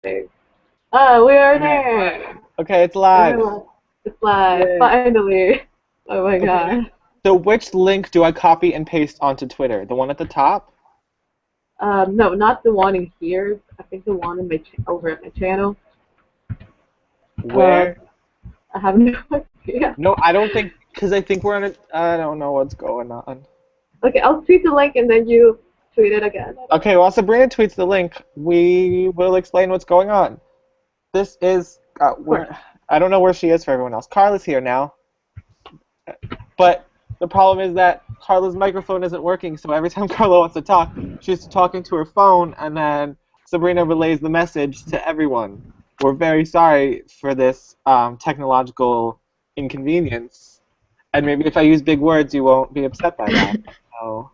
Okay. Oh, we are there. Okay, it's live. It's live. Yay. Finally. Oh my Okay. god. So which link do I copy and paste onto Twitter? The one at the top? No, not the one in here. I think the one in my over at my channel. Where? I have no idea. No, I don't think, because I think we're on it. I don't know what's going on. Okay, I'll tweet the link and then you tweet it again. Okay, while Sabrina tweets the link, we will explain what's going on. This is, I don't know where she is for everyone else. Carla's here now. But the problem is that Carla's microphone isn't working, so every time Carla wants to talk, she's talking to her phone, and then Sabrina relays the message to everyone. We're very sorry for this technological inconvenience. And maybe if I use big words, you won't be upset by that. So,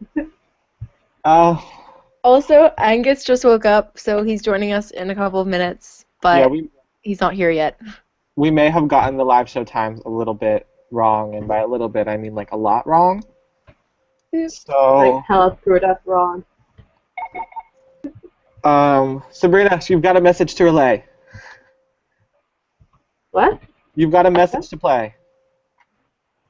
Also, Angus just woke up, so he's joining us in a couple of minutes, but yeah, he's not here yet. We may have gotten the live show times a little bit wrong, and by a little bit, I mean like a lot wrong. So, like hell screwed up wrong. Sabrina, you've got a message to relay. What? You've got a message to play.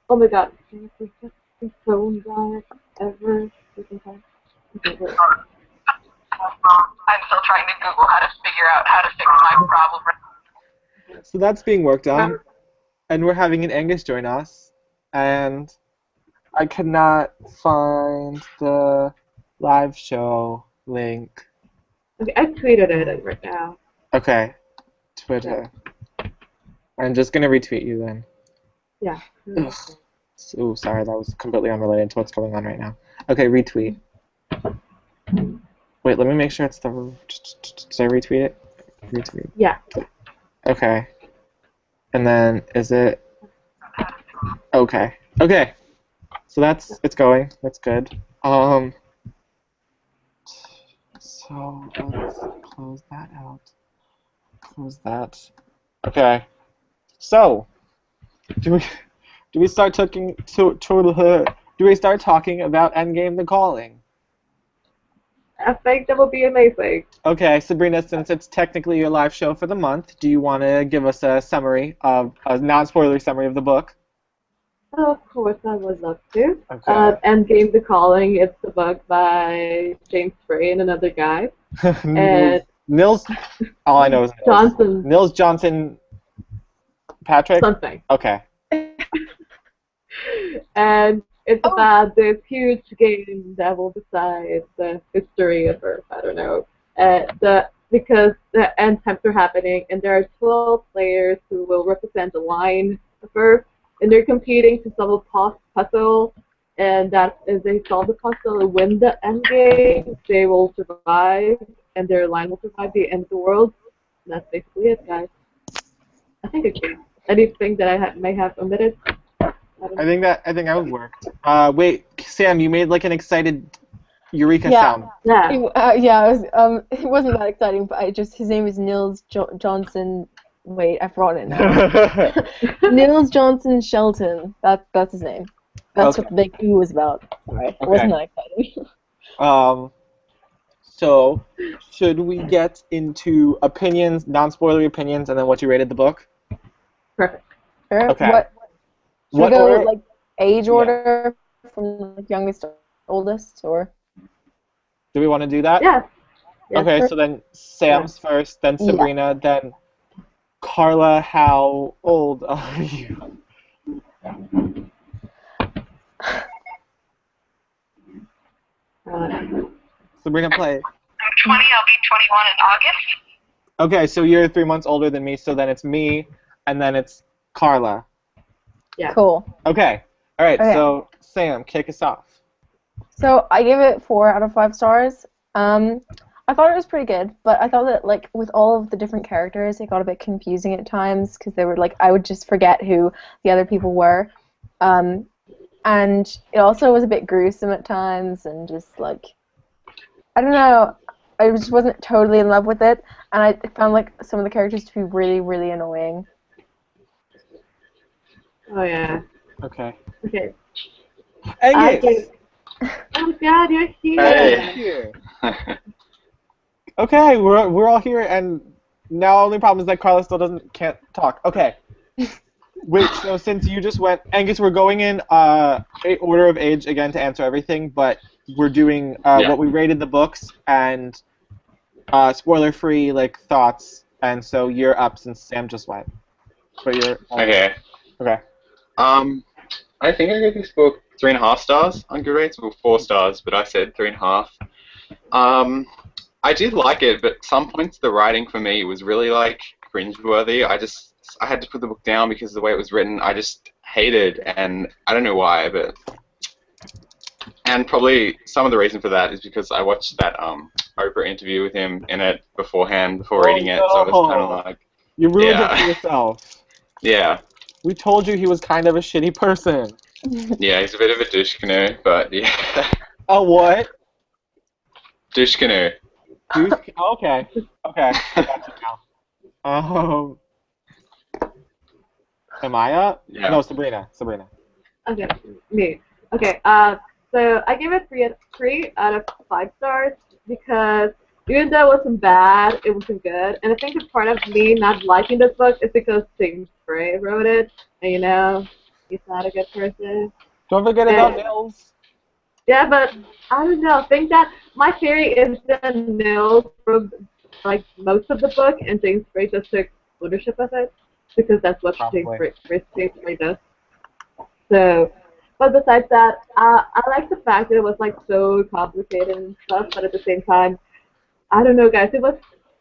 Oh my god. The phone guy ever. I'm still trying to Google how to figure out how to fix my problem. So that's being worked on, and we're having an Angus join us, and I cannot find the live show link. Okay, I tweeted it right now. Okay, Twitter. I'm just gonna retweet you then. Yeah. Ugh. Ooh, sorry, that was completely unrelated to what's going on right now. Okay, retweet. Wait, let me make sure it's the. Did I retweet it? Retweet. Yeah. Okay. And then is it? Okay. Okay. So it's going. That's good. So let's close that out. Close that. Okay. So, do we start talking do we start talking about Endgame: The Calling? I think that would be amazing. Okay, Sabrina, since it's technically your live show for the month, do you want to give us a summary of a non-spoiler summary of the book? Oh, of course, I would love to. Okay. Endgame: The Calling. It's a book by James Frey and another guy. And Nils. All I know is Nils. Johnson. Nils Johnson. Patrick. Something. Okay. And it's about this huge game that will decide the history of Earth. I don't know. Because the end times are happening, and there are 12 players who will represent the line of Earth, and they're competing to solve a puzzle. And that if they solve the puzzle and win the end game, they will survive, and their line will survive the end of the world. And that's basically it, guys. I think okay. Anything that I may have omitted? I think that would work. Wait, Sam, you made like an excited eureka sound. Yeah. It wasn't that exciting, but his name is Nils Johnson. Wait, I've forgotten it now. Nils Johnson-Shelton. That's his name. That's what the big E was about. Sorry, it wasn't that exciting. So, should we get into opinions, non-spoilery opinions, and then what you rated the book? Perfect. Sure. Okay. Should we go order? Like age order from like, youngest to oldest, or? Do we want to do that? Yeah. Okay, sure. so then Sam's first, then Sabrina, then Carla. How old are you? Sabrina, play. I'm 20. I'll be 21 in August. Okay, so you're 3 months older than me, so then it's me, and then it's Carla. Yeah. Cool. Okay. All right. Okay. So Sam, kick us off. So I gave it 4 out of 5 stars. I thought it was pretty good, but I thought that like with all of the different characters, it got a bit confusing at times because they were like I would just forget who the other people were, and it also was a bit gruesome at times and just like I don't know. I just wasn't totally in love with it, and I found like some of the characters to be really, really annoying. Oh yeah. Okay. Okay. Angus! Oh God, you're here. Hey. Here. Okay, we're all here, and Now, only problem is that Carla still can't talk. Okay. Wait, so since you just went, Angus, we're going in order of age again to answer everything, but we're doing what we rated the books and spoiler-free like thoughts. And so you're up since Sam just went. But you're Okay. Okay. I think I gave this book 3.5 stars on Goodreads. Well, 4 stars, but I said 3.5. I did like it, but some points the writing for me was really like cringeworthy. I had to put the book down because of the way it was written. I just hated, and I don't know why, but and probably some of the reason for that is because I watched that Oprah interview with him in it beforehand before reading it, so it was kind of like you ruined it for yourself. Yeah. We told you he was kind of a shitty person. Yeah, he's a bit of a douche canoe, but yeah. A what? Douche canoe. Okay. Okay. I got you now. Am I up? Yeah. No, Sabrina. Sabrina. Okay, me. Okay, so I gave it 3 out of 5 stars because even though it wasn't bad, it wasn't good. And I think a part of me not liking this book is because James Frey wrote it, and you know, he's not a good person. Don't forget about Nils. Yeah, but I don't know. I think that my theory is that Nils wrote like most of the book, and James Frey just took ownership of it because that's what James Frey does. So, but besides that, I like the fact that it was like so complicated and stuff, but at the same time, I don't know, guys. It was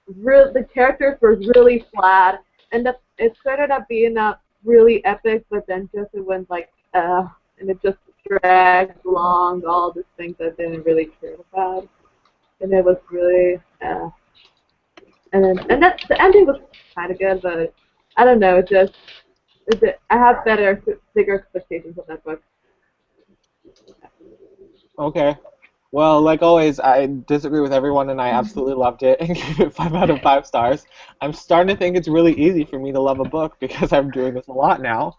the characters were really flat, and it started up being really epic, but then just it went like and it just dragged along all these things I didn't really care about, and it was really and that the ending was kind of good, but I don't know. I have bigger expectations of that book. Okay. Well, like always, I disagree with everyone, and I absolutely loved it and gave it 5 out of 5 stars. I'm starting to think it's really easy for me to love a book because I'm doing this a lot now.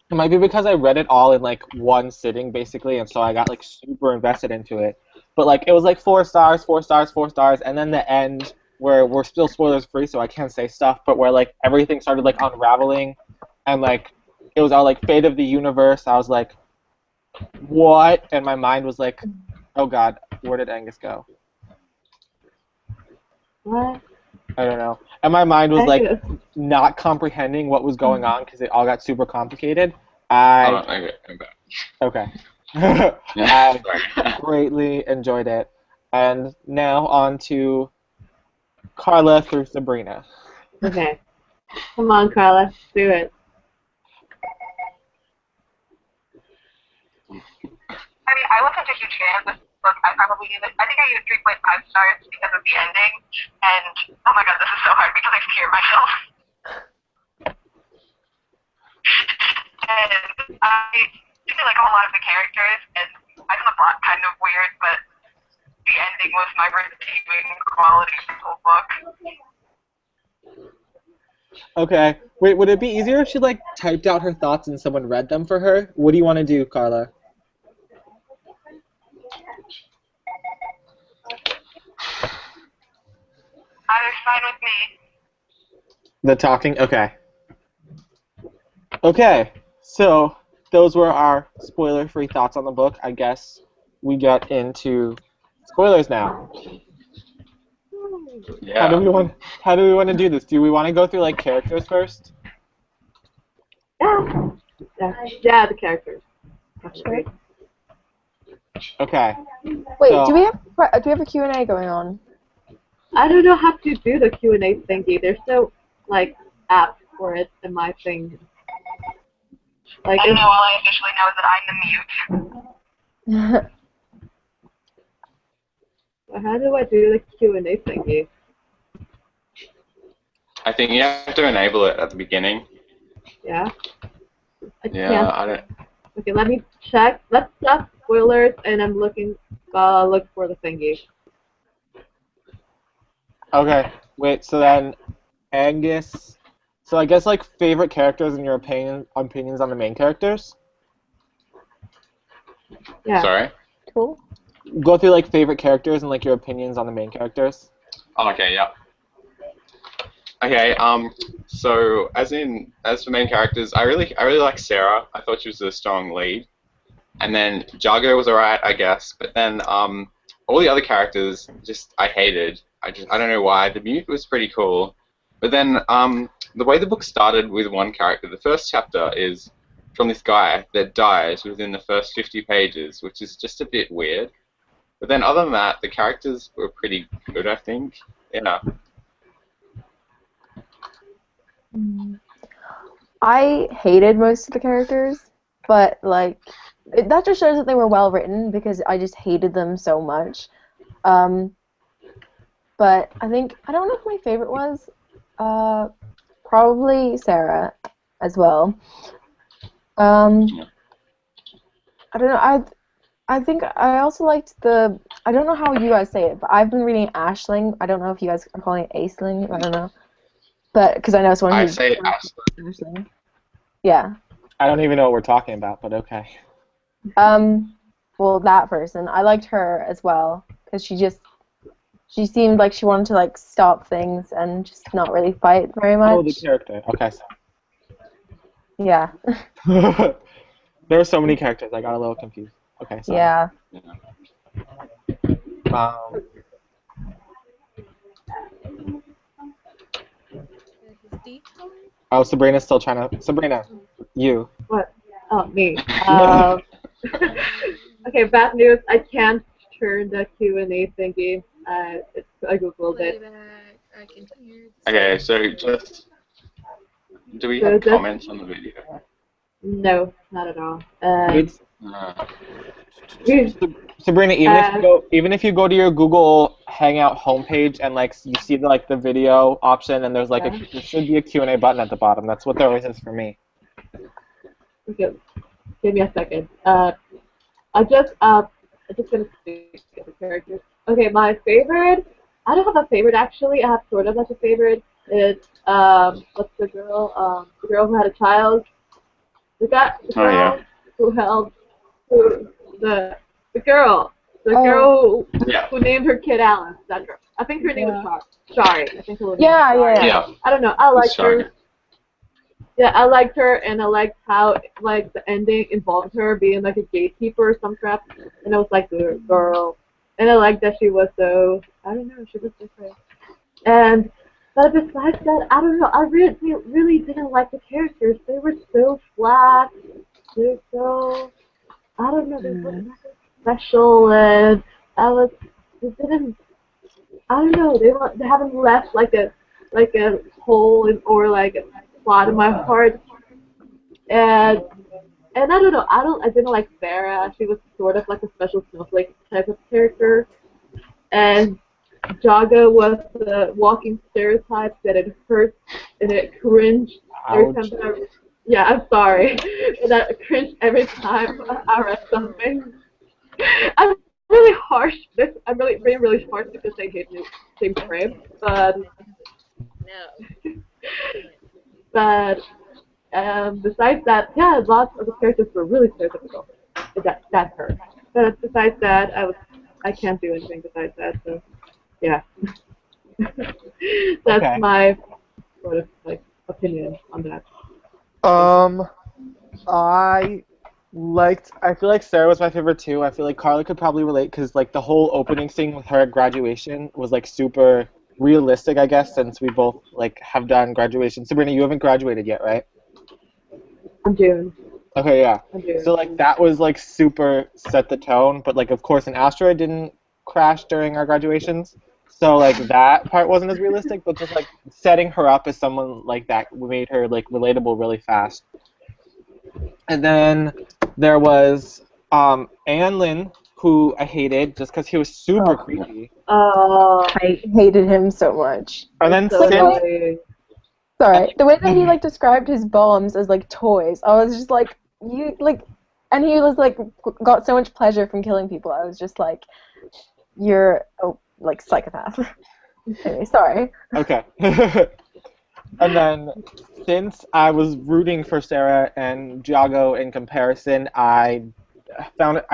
It might be because I read it all in like one sitting, basically, and so I got like super invested into it. But like it was like 4 stars, 4 stars, 4 stars, and then the end where we're still spoilers free, so I can't say stuff, but where like everything started like unraveling, and like it was all like fate of the universe. I was like, what? And my mind was like, oh god, where did Angus go? What? I don't know. And my mind was like not comprehending what was going on because it all got super complicated. I greatly enjoyed it. And now on to Carla through Sabrina. Okay. Come on, Carla. Do it. I mean, I wasn't a huge fan of this book. I think I gave it 3.5 stars because of the ending. And, oh my god, this is so hard because I scared myself. And I really like a lot of the characters, and I found the plot kind of weird, but the ending was my redeeming quality of the whole book. Okay. Wait, would it be easier if she like typed out her thoughts and someone read them for her? What do you want to do, Carla? Either's fine with me. The talking? Okay. Okay. So, those were our spoiler-free thoughts on the book. I guess we get into spoilers now. Yeah. How do we want to do this? Do we want to go through like characters first? Yeah, the characters. Sure. Okay. Wait, so, do we have a Q&A going on? I don't know how to do the Q&A thingy. There's no like app for it in my thing. Like, I don't know, all I officially know is that I'm the mute. How do I do the Q&A thingy? I think you have to enable it at the beginning. Yeah? Yeah, I don't... Okay, let me check. Let's stop spoilers, and I'm look for the thingy. Okay. Wait, so then Angus. So I guess like favorite characters in your opinions on the main characters? Yeah. Sorry? Cool. Go through like favorite characters and like your opinions on the main characters. Oh, okay, yeah. Okay, so as for main characters, I really like Sarah. I thought she was a strong lead. And then Jago was alright, I guess. But then all the other characters just I hated. I don't know why. The mute was pretty cool. But then the way the book started with one character, the first chapter is from this guy that dies within the first 50 pages, which is just a bit weird. But then other than that, the characters were pretty good, I think. Yeah. I hated most of the characters, but like that just shows that they were well written because I just hated them so much. Um, but I think I don't know if my favorite was. Probably Sarah as well. I don't know. I think I also liked the. I don't know how you guys say it, but I've been reading Ashling. I don't know if you guys are calling it Aisling. I don't know, but because I know someone I who's say Ashley. Ashling. Yeah. I don't even know what we're talking about, but okay. Well, that person. I liked her as well because she seemed like she wanted to like stop things and just not really fight very Oh, the much. character. Okay, Yeah. so there were so many characters. I got a little confused. Okay, sorry. Yeah. Um, oh, Sabrina's still trying to. Sabrina, you. What? Oh, me. Okay, bad news. I can't turn the Q&A thingy. I googled it. I can hear. Okay, so just do we So have just comments on the video? no, not at all. It's, We- Sabrina, even if you go to your Google Hangout homepage and like you see the video option and there's there should be a Q&A button at the bottom. That's what there always is for me. Okay, give me a second. I'm just gonna speak of the characters. Okay, my favorite. I don't have a favorite actually. I have sort of like a favorite. It's what's the girl? The girl who had a child. The girl who held the girl. The girl who named her kid Alice. That girl. I think her name was Shari. I think her name was Shari. Yeah. I don't know. I liked Shari. her. Yeah, I liked her, and I liked how like the ending involved her being like a gatekeeper or some crap, and I was like, girl, and I liked that she was so I don't know, she was different. And but besides that, I don't know, I really didn't like the characters. They were so flat. They were so I don't know, they were nothing special, and they didn't. I don't know. They haven't left like a hole or like a spot in my heart. And I don't know. I didn't like Farah. She was sort of like a special snowflake type of character. And Jaga was the walking stereotype that it hurts and it cringed every time that yeah, I'm sorry. That cringe every time I read something. I'm really harsh. I'm really being really harsh because they hate me same frame, but No. but besides that, yeah, lots of the characters were really stereotypical. That hurt. But besides that, I can't do anything besides that. So yeah, that's my sort of like opinion on that. I feel like Sarah was my favorite too. I feel like Carla could probably relate because like the whole opening scene with her at graduation was like super realistic, I guess, since we both like have done graduation. Sabrina, you haven't graduated yet, right? I'm June. Okay, yeah. I'm June. So like that was like super set the tone, but like of course an asteroid didn't crash during our graduations. So like that part wasn't as realistic, but just like setting her up as someone like that made her like relatable really fast. And then there was Anlin, who I hated just because he was super creepy. I hated him so much. And then so Sorry, the way that he like described his bombs as like toys, I was just like and he was like got so much pleasure from killing people. I was just like, you're like psychopath. Anyway, sorry. Okay. And then, since I was rooting for Sarah and Jago in comparison, I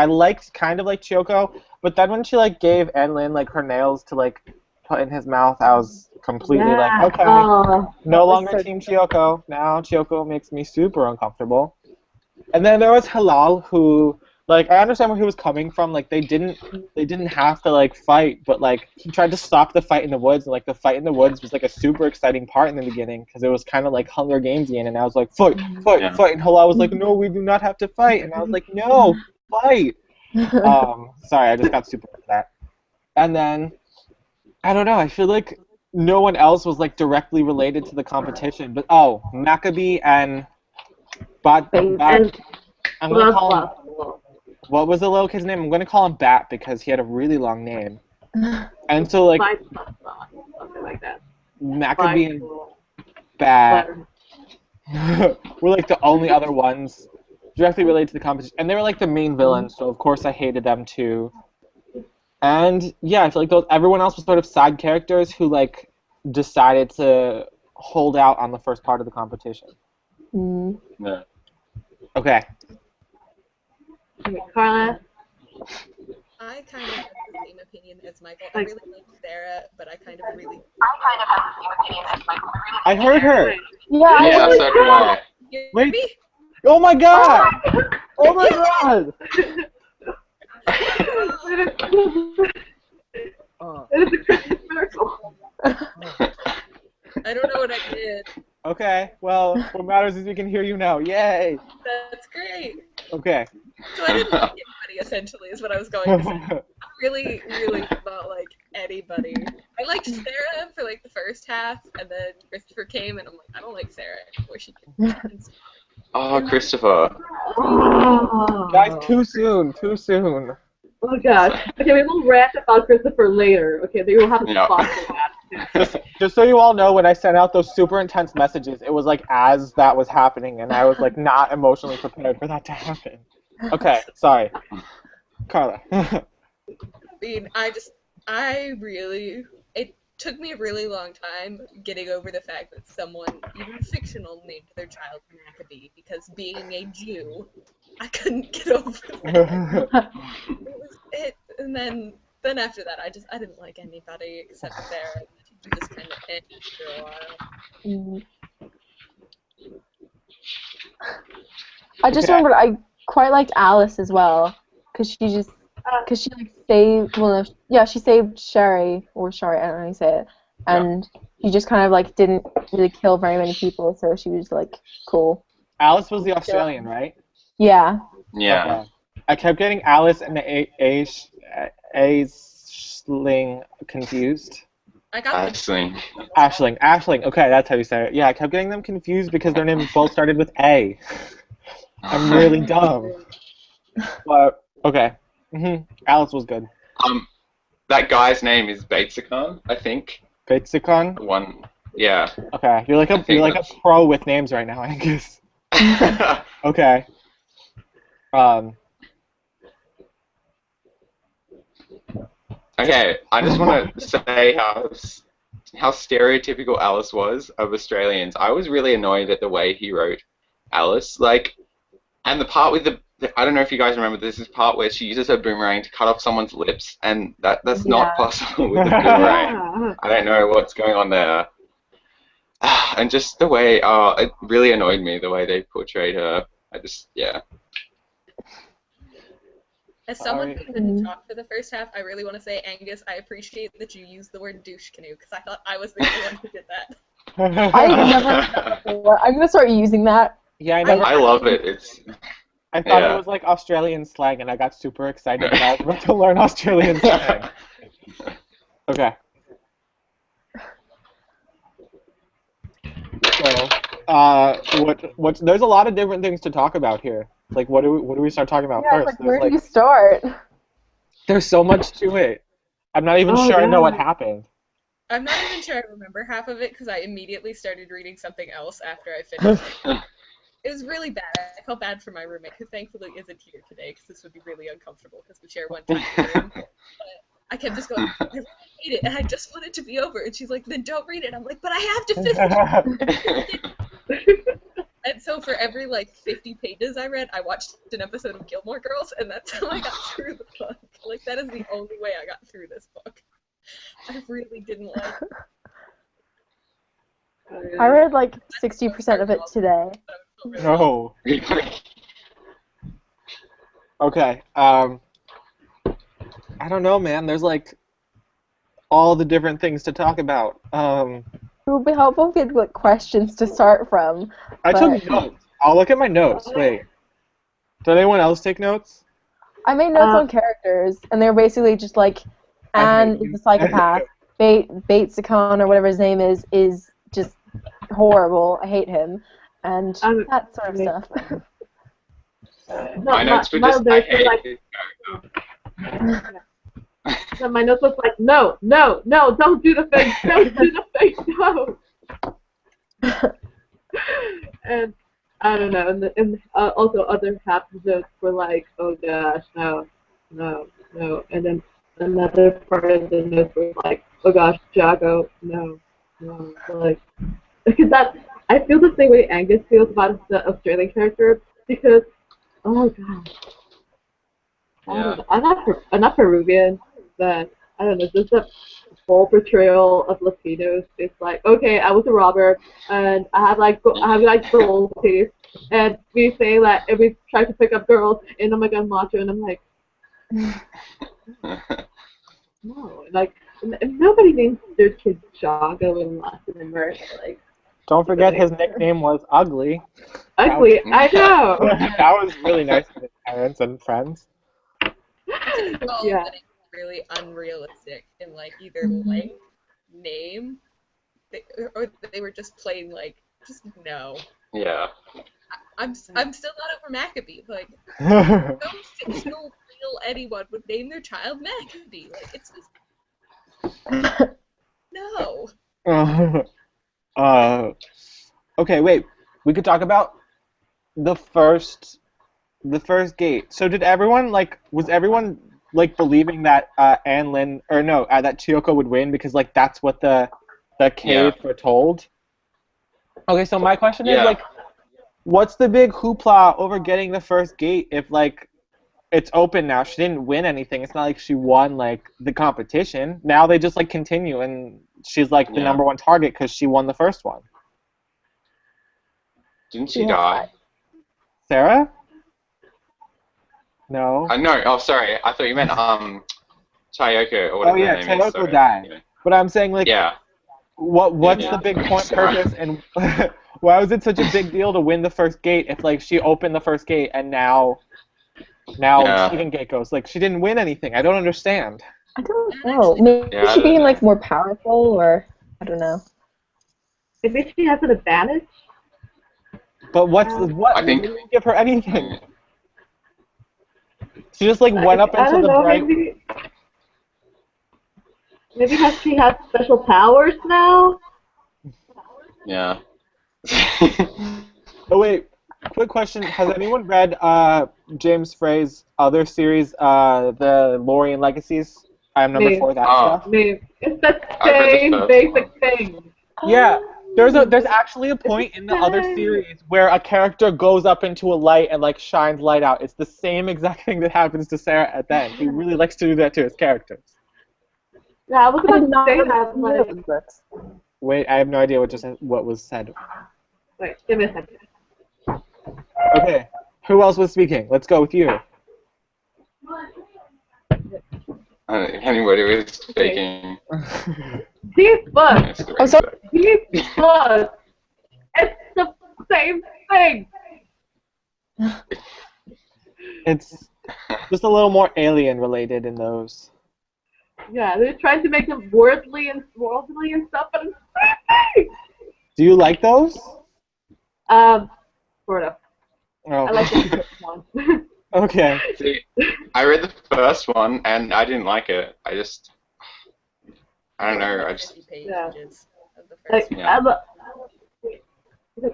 liked kind of like Chioko, but then when she like gave Anlin like her nails to like put in his mouth, I was completely Yeah. like, okay, Oh, no was longer so Team good. Chiyoko. Now Chiyoko makes me super uncomfortable. And then there was Halal, who, like, I understand where he was coming from. Like, they didn't have to, like, fight, but, like, he tried to stop the fight in the woods, and, like, the fight in the woods was, like, a super exciting part in the beginning, because it was kind of, like, Hunger Gamesian, and I was like, fight, fight, Yeah. fight, and Halal was like, no, we do not have to fight, and I was like, no, fight! Sorry, I just got super into that. And then, I don't know, I feel like no one else was, like, directly related to the competition, but, Maccabee and Bat, and I'm going to plus, call him, what was the little kid's name? I'm going to call him Bat because he had a really long name. And so, like, something like that. Maccabee and Bat were, like, the only other ones directly related to the competition. And they were, like, the main villains, so of course I hated them too. And, yeah, I feel like everyone else was sort of side characters who, like, decided to hold out on the first part of the competition. Yeah. Okay. Okay, Carla. I kind of have the same opinion as Michael. I really like Sarah, but I kind of really. I kind of have the same opinion as Michael. I heard her. Yeah. Yeah, so do I. Hear Wait. me? Oh my god! Oh my god! It is a Christmas miracle. I don't know what I did. Okay, well, what matters is we can hear you now. Yay! That's great. Okay. So I didn't like anybody, essentially, is what I was going to say. I really, really did not like anybody. I liked Sarah for, like, the first half, and then Christopher came, and I'm like, I don't like Sarah anymore. She can... Oh, Christopher. Oh. Guys, too soon, too soon. Oh gosh. Okay, we will rant about Christopher later. Okay, they will have a Yeah. spot for that. Just so you all know, when I sent out those super intense messages, it was like as that was happening, and I was like not emotionally prepared for that to happen. Okay, sorry. Carla. I mean, it took me a really long time getting over the fact that someone, even fictional, named their child Maccabee, because being a Jew, I couldn't get over that. And then after that, I didn't like anybody except Sarah, and she just kind of ended for a while. I just Okay. remembered I quite liked Alice as well, because she like saved, well, no, yeah, she saved Sherry, I don't know how you say it, and she just kind of like didn't really kill very many people, so she was like cool. Alice was the Australian, right? Yeah. Yeah. Okay. I kept getting Alice and Aisling confused. I got the Ashling. Okay, that's how you say it. Yeah, I kept getting them confused because their names both started with A. I'm really dumb. But, okay. Alice was good. That guy's name is Batesicon, I think. Batesicon? The one. Yeah. Okay, you're like a pro with names right now, Angus. Okay. Okay, I just want to say how stereotypical Alice was of Australians. I was really annoyed at the way he wrote Alice. Like, and the part with I don't know if you guys remember, there's this part where she uses her boomerang to cut off someone's lips, and that's not possible with a boomerang. I don't know what's going on there. And just the way, it really annoyed me, the way they portrayed her. Yeah. As someone who couldn't talk for the first half, I really want to say, Angus, I appreciate that you used the word douche canoe, because I thought I was the only one who did that. I never heard that before. I'm gonna start using that. Yeah, I love it. I thought it was like Australian slang, and I got super excited that I was about to learn Australian slang. Okay. So, there's a lot of different things to talk about here. Like, what do we start talking about first? Like, where do you start? There's so much to it. I'm not even sure I know what happened. I'm not even sure I remember half of it because I immediately started reading something else after I finished it. It was really bad. I felt bad for my roommate, who thankfully isn't here today because this would be really uncomfortable because we share one tiny room. But I kept just going, I really hate it, and I just want it to be over. And she's like, then don't read it. I'm like, but I have to finish it. And so for every, 50 pages I read, I watched an episode of Gilmore Girls, and that's how I got through the book. Like, that is the only way I got through this book. I really didn't like it. I read like 60% of it today. No. Okay. I don't know, man. There's like all the different things to talk about. It would be helpful if we had like questions to start from. I but took notes. I'll look at my notes. Wait. Did anyone else take notes? I made notes on characters, and they were basically just like, I Anne hate is you. a psychopath. Bates Sakon, or whatever his name is just horrible. I hate him, and that sort of stuff. My notes were just, I hate this character. So my notes was like, no, don't do the thing, don't do the thing, no. And I don't know, and also other half of notes were like, oh gosh, no, and then another part of the notes was like, oh gosh, Jago, no, like, because I feel the same way Angus feels about the Australian character, because, oh gosh. I don't know. I'm not Peruvian, but I don't know. Just the whole portrayal of Latinos. It's like, okay, I was a robber, and I have like gold teeth, and we say that if we try to pick up girls, and I'm like I'm macho, and I'm like, no, like nobody names their kids Jago and Latin America. Like, Don't forget his nickname was Ugly. ugly. I know. That was really nice of his parents and friends. Yeah. That it's really unrealistic in like either length, name, or they were just plain like just no. Yeah. I'm still not over Maccabee. Like no fictional real anyone would name their child Maccabee. Like it's just no. Okay, wait. We could talk about the first gate. So did everyone was everyone believing that that Chiyoko would win because like that's what the cave foretold? Okay, so my question is what's the big hoopla over getting the first gate if it's open now? She didn't win anything. It's not like she won the competition. Now they just continue and she's the number one target because she won the first one. Didn't she die? Sarah? No. No. Oh, sorry. I thought you meant Chiyoko or whatever her name is. Chiyoko died. Yeah. But I'm saying what's the big point purpose and why was it such a big deal to win the first gate if she opened the first gate and now second gate goes she didn't win anything. I don't understand. I don't know. Maybe she being more powerful, or I don't know. Maybe she has an advantage. But what? I think didn't give her anything. She just went up into the bright. Maybe she has special powers now. Yeah. Oh wait, quick question: has anyone read James Frey's other series, the Lorien Legacies? I'm number 4. That stuff. Maybe. It's the same basic thing. Yeah. There's actually a point in the other series where a character goes up into a light and shines light out. It's the same exact thing that happens to Sarah at the end. He really likes to do that to his characters. Yeah, I was about to say that. Wait, I have no idea what was said. Wait, give me a second. Okay, who else was speaking? Let's go with you. Anybody was speaking. These books. I'm sorry. These books. It's the same thing. It's just a little more alien related in those. Yeah, they're trying to make them worldly and stuff, but it's the same thing. Do you like those? Sort of. Oh. I like the first one. Okay. See, I read the first one and I didn't like it. I don't know.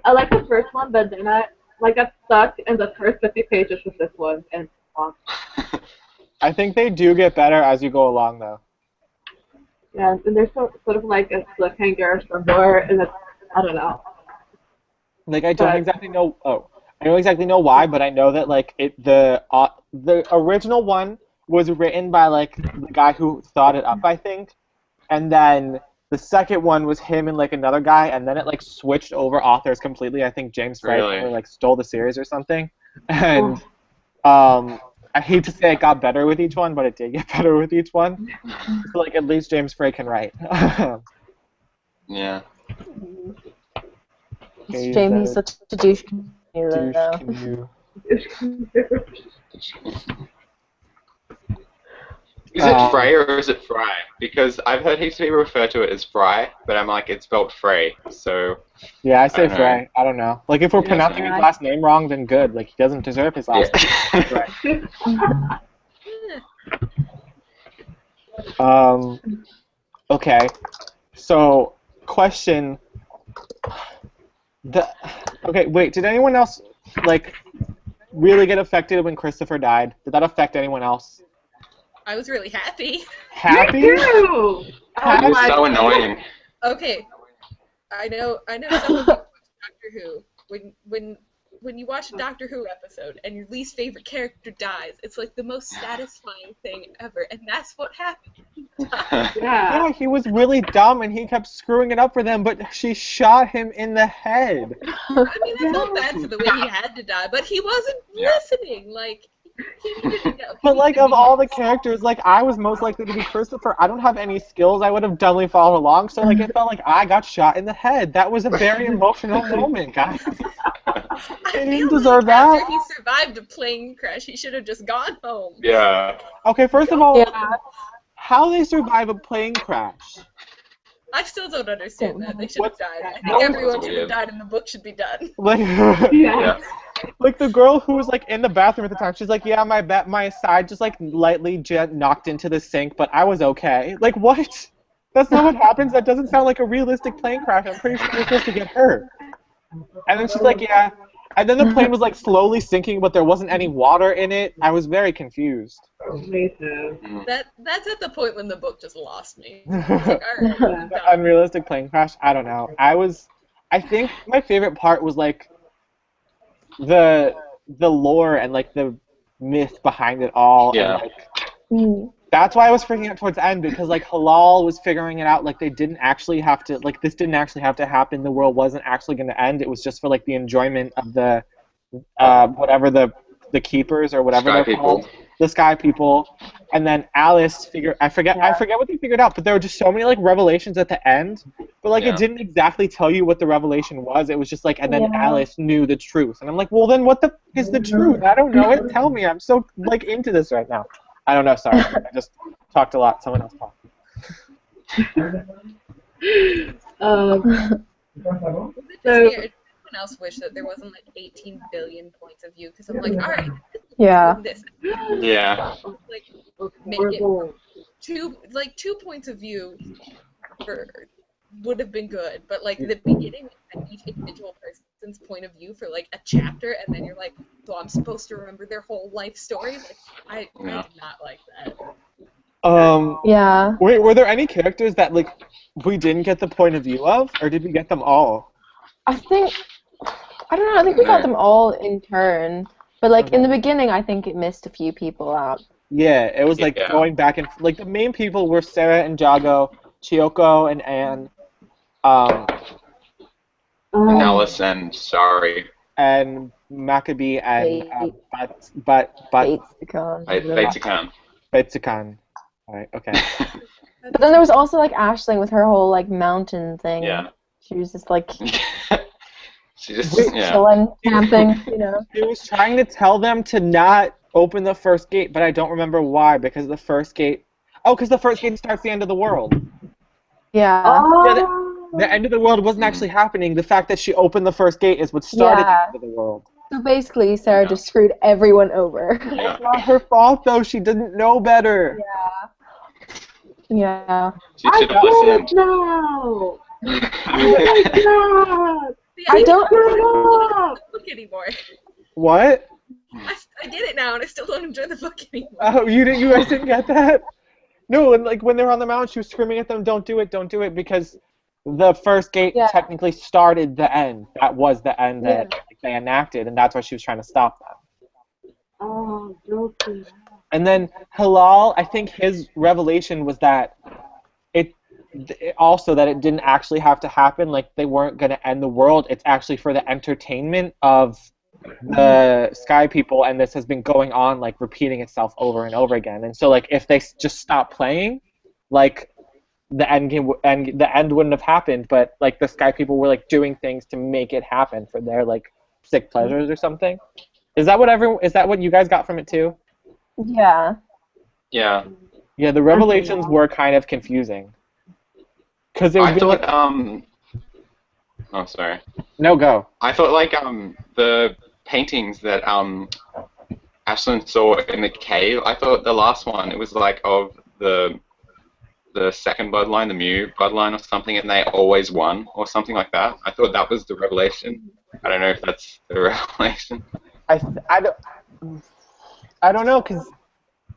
I like the first one, but then I got stuck in the first 50 pages of this one, and I think they do get better as you go along, though. Yeah, and there's sort of like a cliffhanger somewhere, and it's, I don't know. I don't exactly know. I don't exactly know why, but I know that the original one was written by the guy who thought it up, I think, and then the second one was him and like another guy, and then it like switched over authors completely. I think James Frey Really? like stole the series or something, and I hate to say it got better with each one, but it did get better with each one. So like at least James Frey can write. Yeah. Jamie's such a douche. Douche Though. canoe. Is it Frey or is it Fry? Because I've heard heaps of people refer to it as Fry, but I'm like, it's spelled Frey, so... Yeah, I say don't know. Frey. I don't know. Like, if we're pronouncing his last name wrong, then good. Like, he doesn't deserve his last name. Frey. Okay. So, question... Okay, wait, did anyone else, like, really get affected when Christopher died? Did that affect anyone else? I was really happy. Happy? Me too! It was so annoying. Okay, I know some of you watch Doctor Who. When you watch a Doctor Who episode and your least favorite character dies, it's like the most satisfying thing ever, and that's what happened. Yeah, he was really dumb and he kept screwing it up for them, but she shot him in the head. I mean, I felt bad for the way he had to die, but he wasn't listening. Like, he needed to know. But like of all the characters, like I was most likely to be Christopher. I don't have any skills. I would have dumbly followed along. So like it felt like I got shot in the head. That was a very emotional moment, guys. I didn't feel deserve like that. after he survived a plane crash, he should have just gone home. Yeah. Okay, first of all, how they survive a plane crash? I still don't understand that. They should have What- died. I think what- everyone should have died and the book should be done. Like, Yeah. like the girl who was like in the bathroom at the time. She's like, yeah, my side just like lightly knocked into the sink, but I was okay. Like what? That's not what happens. That doesn't sound like a realistic plane crash. I'm pretty sure you're supposed to get hurt. And then she's like, yeah. And then the plane was like slowly sinking, but there wasn't any water in it. I was very confused. Me too. That's at the point when the book just lost me. I was like, all right, I'm The done. unrealistic plane crash. I don't know. I think my favorite part was like the lore and like the myth behind it all. Yeah. And, like, that's why I was freaking out towards the end, because like Halal was figuring it out. Like they didn't actually have to. Like this didn't actually have to happen. The world wasn't actually going to end. It was just for like the enjoyment of the whatever the keepers or whatever Sky they're people. called. The Sky People. And then Alice I forget what they figured out, but there were just so many like revelations at the end. But like it didn't exactly tell you what the revelation was. It was just like, and then Alice knew the truth. And I'm like, well then what the is the truth? I don't know it. Tell me. I'm so like into this right now. I don't know, sorry. I just talked a lot. Someone else talk. Does anyone else wish that there wasn't like 18 billion points of view? Because I'm like, all right, this. Yeah. Like, make it two points of view would have been good, but like the beginning and each individual person's point of view for like a chapter, and then you're like, so I'm supposed to remember their whole life story. Like, I did not like that. Were there any characters that like we didn't get the point of view of, or did we get them all? I don't know. I think we got them all in turn, but like in the beginning, I think it missed a few people out. Yeah, it was like going back and like the main people were Sarah and Jago, Chiyoko and Anne, Alice and Sorry. and Maccabee and Batesakan. Alright, okay. But then there was also like Aisling with her whole like mountain thing. Yeah. She was just like She just chilling, camping, you know. He was trying to tell them to not open the first gate, but I don't remember why, because the first gate... Oh, because the first gate starts the end of the world. Yeah. The end of the world wasn't actually happening. The fact that she opened the first gate is what started the end of the world. So basically, Sarah just screwed everyone over. It's not her fault, though. She didn't know better. Yeah. She should have listened. No! Oh my god! See, I don't know the book anymore. What? I get it now, and I still don't enjoy the book anymore. Oh, you guys didn't get that? No, and like when they were on the mountain, she was screaming at them, don't do it, because the first gate technically started the end. That was the end that they enacted, and that's why she was trying to stop them. Oh, guilty. And then Halal, I think his revelation was that also that it didn't actually have to happen. Like they weren't going to end the world. It's actually for the entertainment of the Sky People, and this has been going on, like repeating itself over and over again. And so, like, if they just stopped playing, like the end game and the end wouldn't have happened. But like the Sky People were like doing things to make it happen for their like sick pleasures or something. Is that what you guys got from it too? Yeah. Yeah. Yeah, the revelations were kind of confusing. Because it I was thought, like, oh, sorry. no, go. I thought, like, the paintings that, Ashlyn saw in the cave, I thought the last one, it was, like, of the second bloodline, the Mew bloodline or something, and they always won, or something like that. I thought that was the revelation. I don't know if that's the revelation. I don't know, because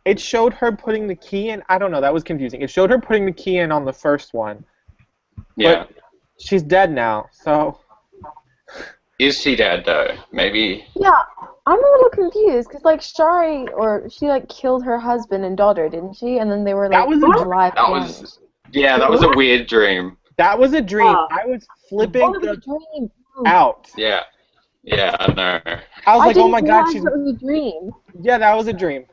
it showed her putting the key in. I don't know, that was confusing. It showed her putting the key in on the first one. Yeah. But she's dead now, so... Is she dead, though? Maybe... Yeah, I'm a little confused, because, like, she, like, killed her husband and daughter, didn't she? And then they were, like, That was alive That again. was... Yeah, that was a weird dream. That was a dream. Oh. I was flipping Oh, it was a dream. out. Yeah. Yeah, I know. I was like, oh didn't my god, realize she's... it was a dream. Yeah, that was a dream.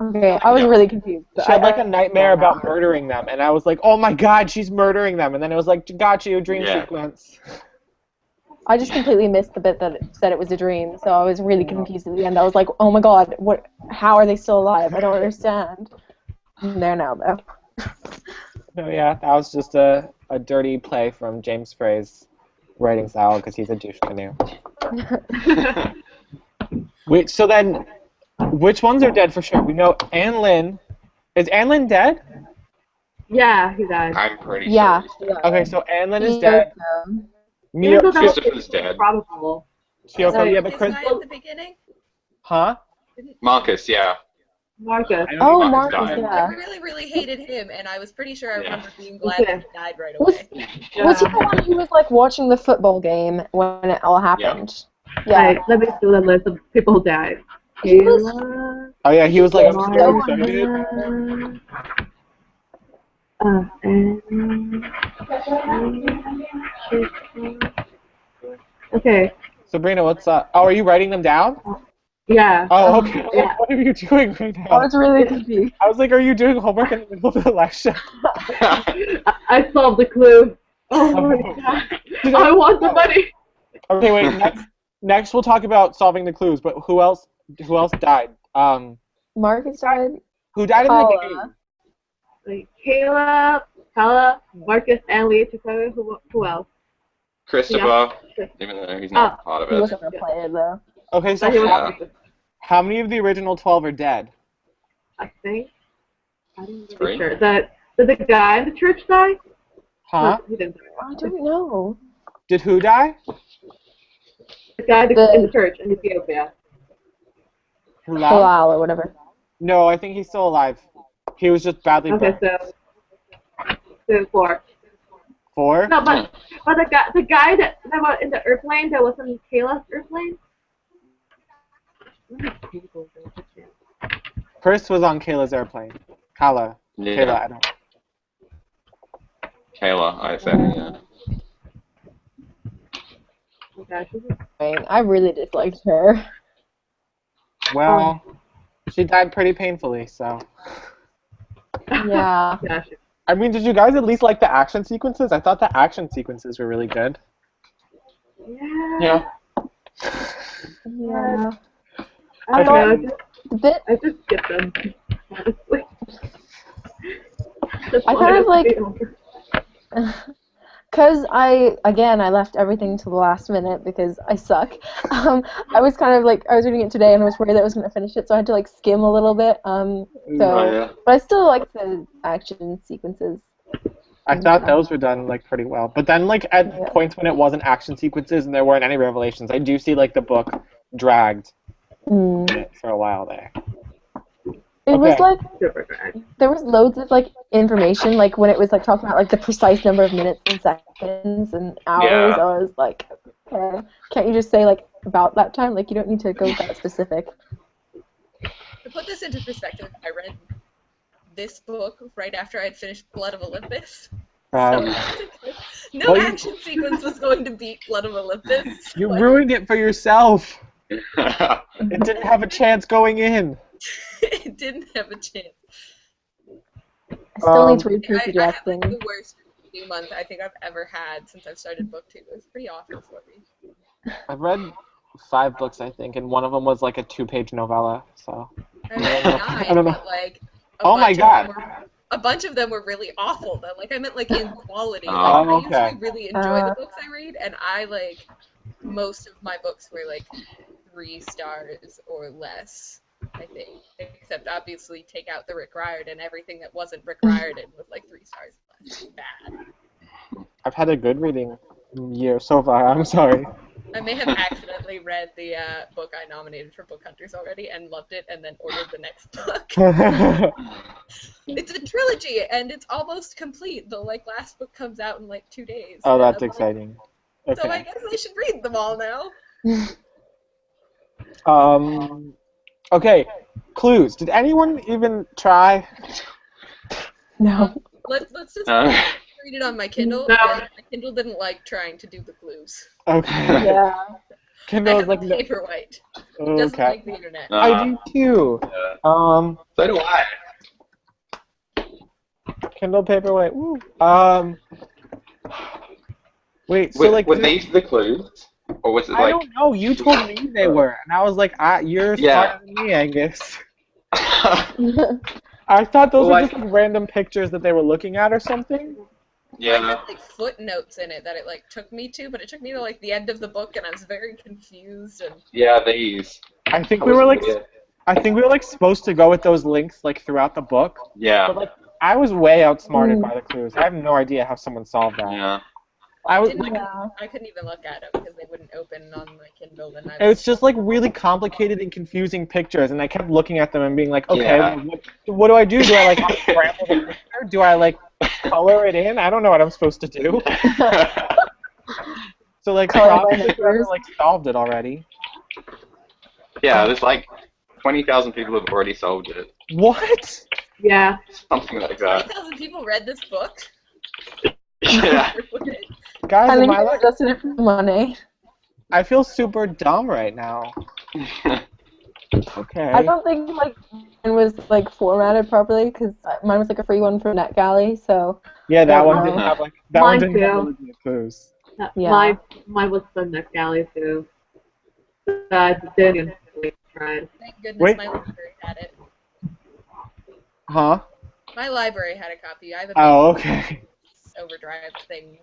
Okay, I was really confused. But She had like I a nightmare about murdering them, and I was like, oh my god, she's murdering them. And then it was like, got you, dream Yeah. sequence. I just completely missed the bit that it said it was a dream, so I was really confused at the end. I was like, oh my god, what? How are they still alive? I don't understand. And they're now, though. So yeah, that was just a dirty play from James Frey's writing style, because he's a douche canoe. Wait, so then, which ones are dead for sure? We know Anne Lynn. Is Anne Lynn dead? Yeah, he died. I'm pretty Yeah. sure he's dead. Okay, so Anne Lynn is dead. Even though that was Christopher's dead. probable. Kyoko, yeah, but This Chris... guy at the beginning? Huh? Marcus, yeah. Marcus. I don't know Oh, if Marcus, died. I yeah. really, really hated him, and I was pretty sure I Yeah. remember being glad that he died right Was, away. was he the one who was, like, watching the football game when it all happened? Yeah. Right, let me do the list of people who died. He was- Kayla, Oh yeah, he was like, I'm so Mark. excited. Okay, Sabrina, what's up? Oh, are you writing them down? yeah. Oh, okay. Yeah. What are you doing right I now? was really confused. I was like, are you doing homework in the middle of the lecture? I solved the clue. Oh my god. I want the money. Okay, wait. Next, we'll talk about solving the clues. But who else died? Marcus died. Who died in the Paula. game? Like, Kayla, Kala, Marcus, and Lee. Who else? Christopher, Yeah. even though he's not part of He it. wasn't a player, though. Okay, so He was- Yeah. how many of the original 12 are dead? I think. I'm not Three. really sure. Did the guy in the church die? Huh? No, he didn't die. I don't know. Did who die? The guy in the church in Ethiopia. Hilal? Halal or whatever. No, I think he's still alive. He was just badly Okay, burned. so 4. 4? No, but the guy that was in the airplane that was in Kayla's airplane. Chris was on Kayla's airplane. Kayla. Yeah. Kayla, I don't. Kayla, I said, yeah. Oh gosh, I really disliked her. Well, she died pretty painfully, so. Yeah. gosh. I mean, did you guys at least like the action sequences? I thought the action sequences were really good. Yeah. Yeah. I don't know. The bit I just skipped them. Honestly. I kind of like, because I left everything to the last minute because I suck. I was kind of like, I was reading it today and I was worried that I was going to finish it, so I had to like skim a little bit. Oh, yeah. But I still like the action sequences. I thought those were done like pretty well. But then like at points when it wasn't action sequences and there weren't any revelations, I do see like the book dragged for a while there. It was like, Super great. there was loads of like information, like when it was like talking about like the precise number of minutes and seconds and hours. Yeah. I was like, okay, can't you just say like about that time? Like you don't need to go that specific. To put this into perspective, I read this book right after I'd finished Blood of Olympus. Um, No well, action sequence was going to beat Blood of Olympus. you but ruined it for yourself. It didn't have a chance going in. it didn't have a chance. I still need to Um, read Percy I had like Jackson. the worst reading month I think I've ever had since I've started book 2. It was pretty awful for me. I've read 5 books, I think, and one of them was like a 2-page novella. So. I read 9, I don't know. but like Oh my God. a bunch of them were really awful though. Like I meant like in quality. Oh, Like I okay. usually really enjoy the books I read, and I like most of my books were like 3 stars or less, I think. Except obviously take out the Rick Riordan. Everything that wasn't Rick Riordan was like 3 stars or less. Bad. I've had a good reading year so far. I'm sorry. I may have accidentally read the book I nominated for Book Hunters already and loved it, and then ordered the next book. It's a trilogy, and it's almost complete. The last book comes out in like 2 days. Oh, and that's I'm like, exciting. So I Okay. guess I should read them all now. Okay. Clues. Did anyone even try? No. Let's just Uh, read it on my Kindle. No. And my Kindle didn't like trying to do the clues. Okay. Yeah. I Kindle is have like a no. Paperwhite. It doesn't Okay. like the internet. I do too. yeah. Um, So do I. Kindle Paperwhite. Woo. Wait. So Were the- these the clues? Or was it I like... don't know. You told me they were, and I was like, you're Yeah. smarter than me, Angus. I thought those Well, were just like random pictures that they were looking at or something. Mine yeah. had like footnotes in it that it like took me to, but it took me to like the end of the book, and I was very confused. And Yeah, these. I think That we was were like, weird. supposed to go with those links like throughout the book, Yeah. but like I was way outsmarted by the clues. I have no idea how someone solved that. Yeah. I was. I couldn't even look at them because they wouldn't open on my Kindle. And It was just like really complicated and confusing pictures, and I kept looking at them and being like, okay, Yeah. well, what do I do? Do I like unscramble the picture? Do I like color it in? I don't know what I'm supposed to do. So like Color by probably whoever numbers. like solved it already. Yeah, there's like 20,000 people have already solved it. What? Yeah. Something like that. 20,000 people read this book. Yeah. Guys, I think am I you like, just did it for money. I feel super dumb right now. Okay. I don't think like mine was like formatted properly because mine was like a free one from NetGalley. So Yeah, that one Wow. didn't have like that one Mine didn't have too. legitimate clues. Yeah. Mine was from Neck Alley too. I didn't try. Thank goodness Wait. my library had it. Huh? My library had a copy. I have a Oh, okay. overdrive thing.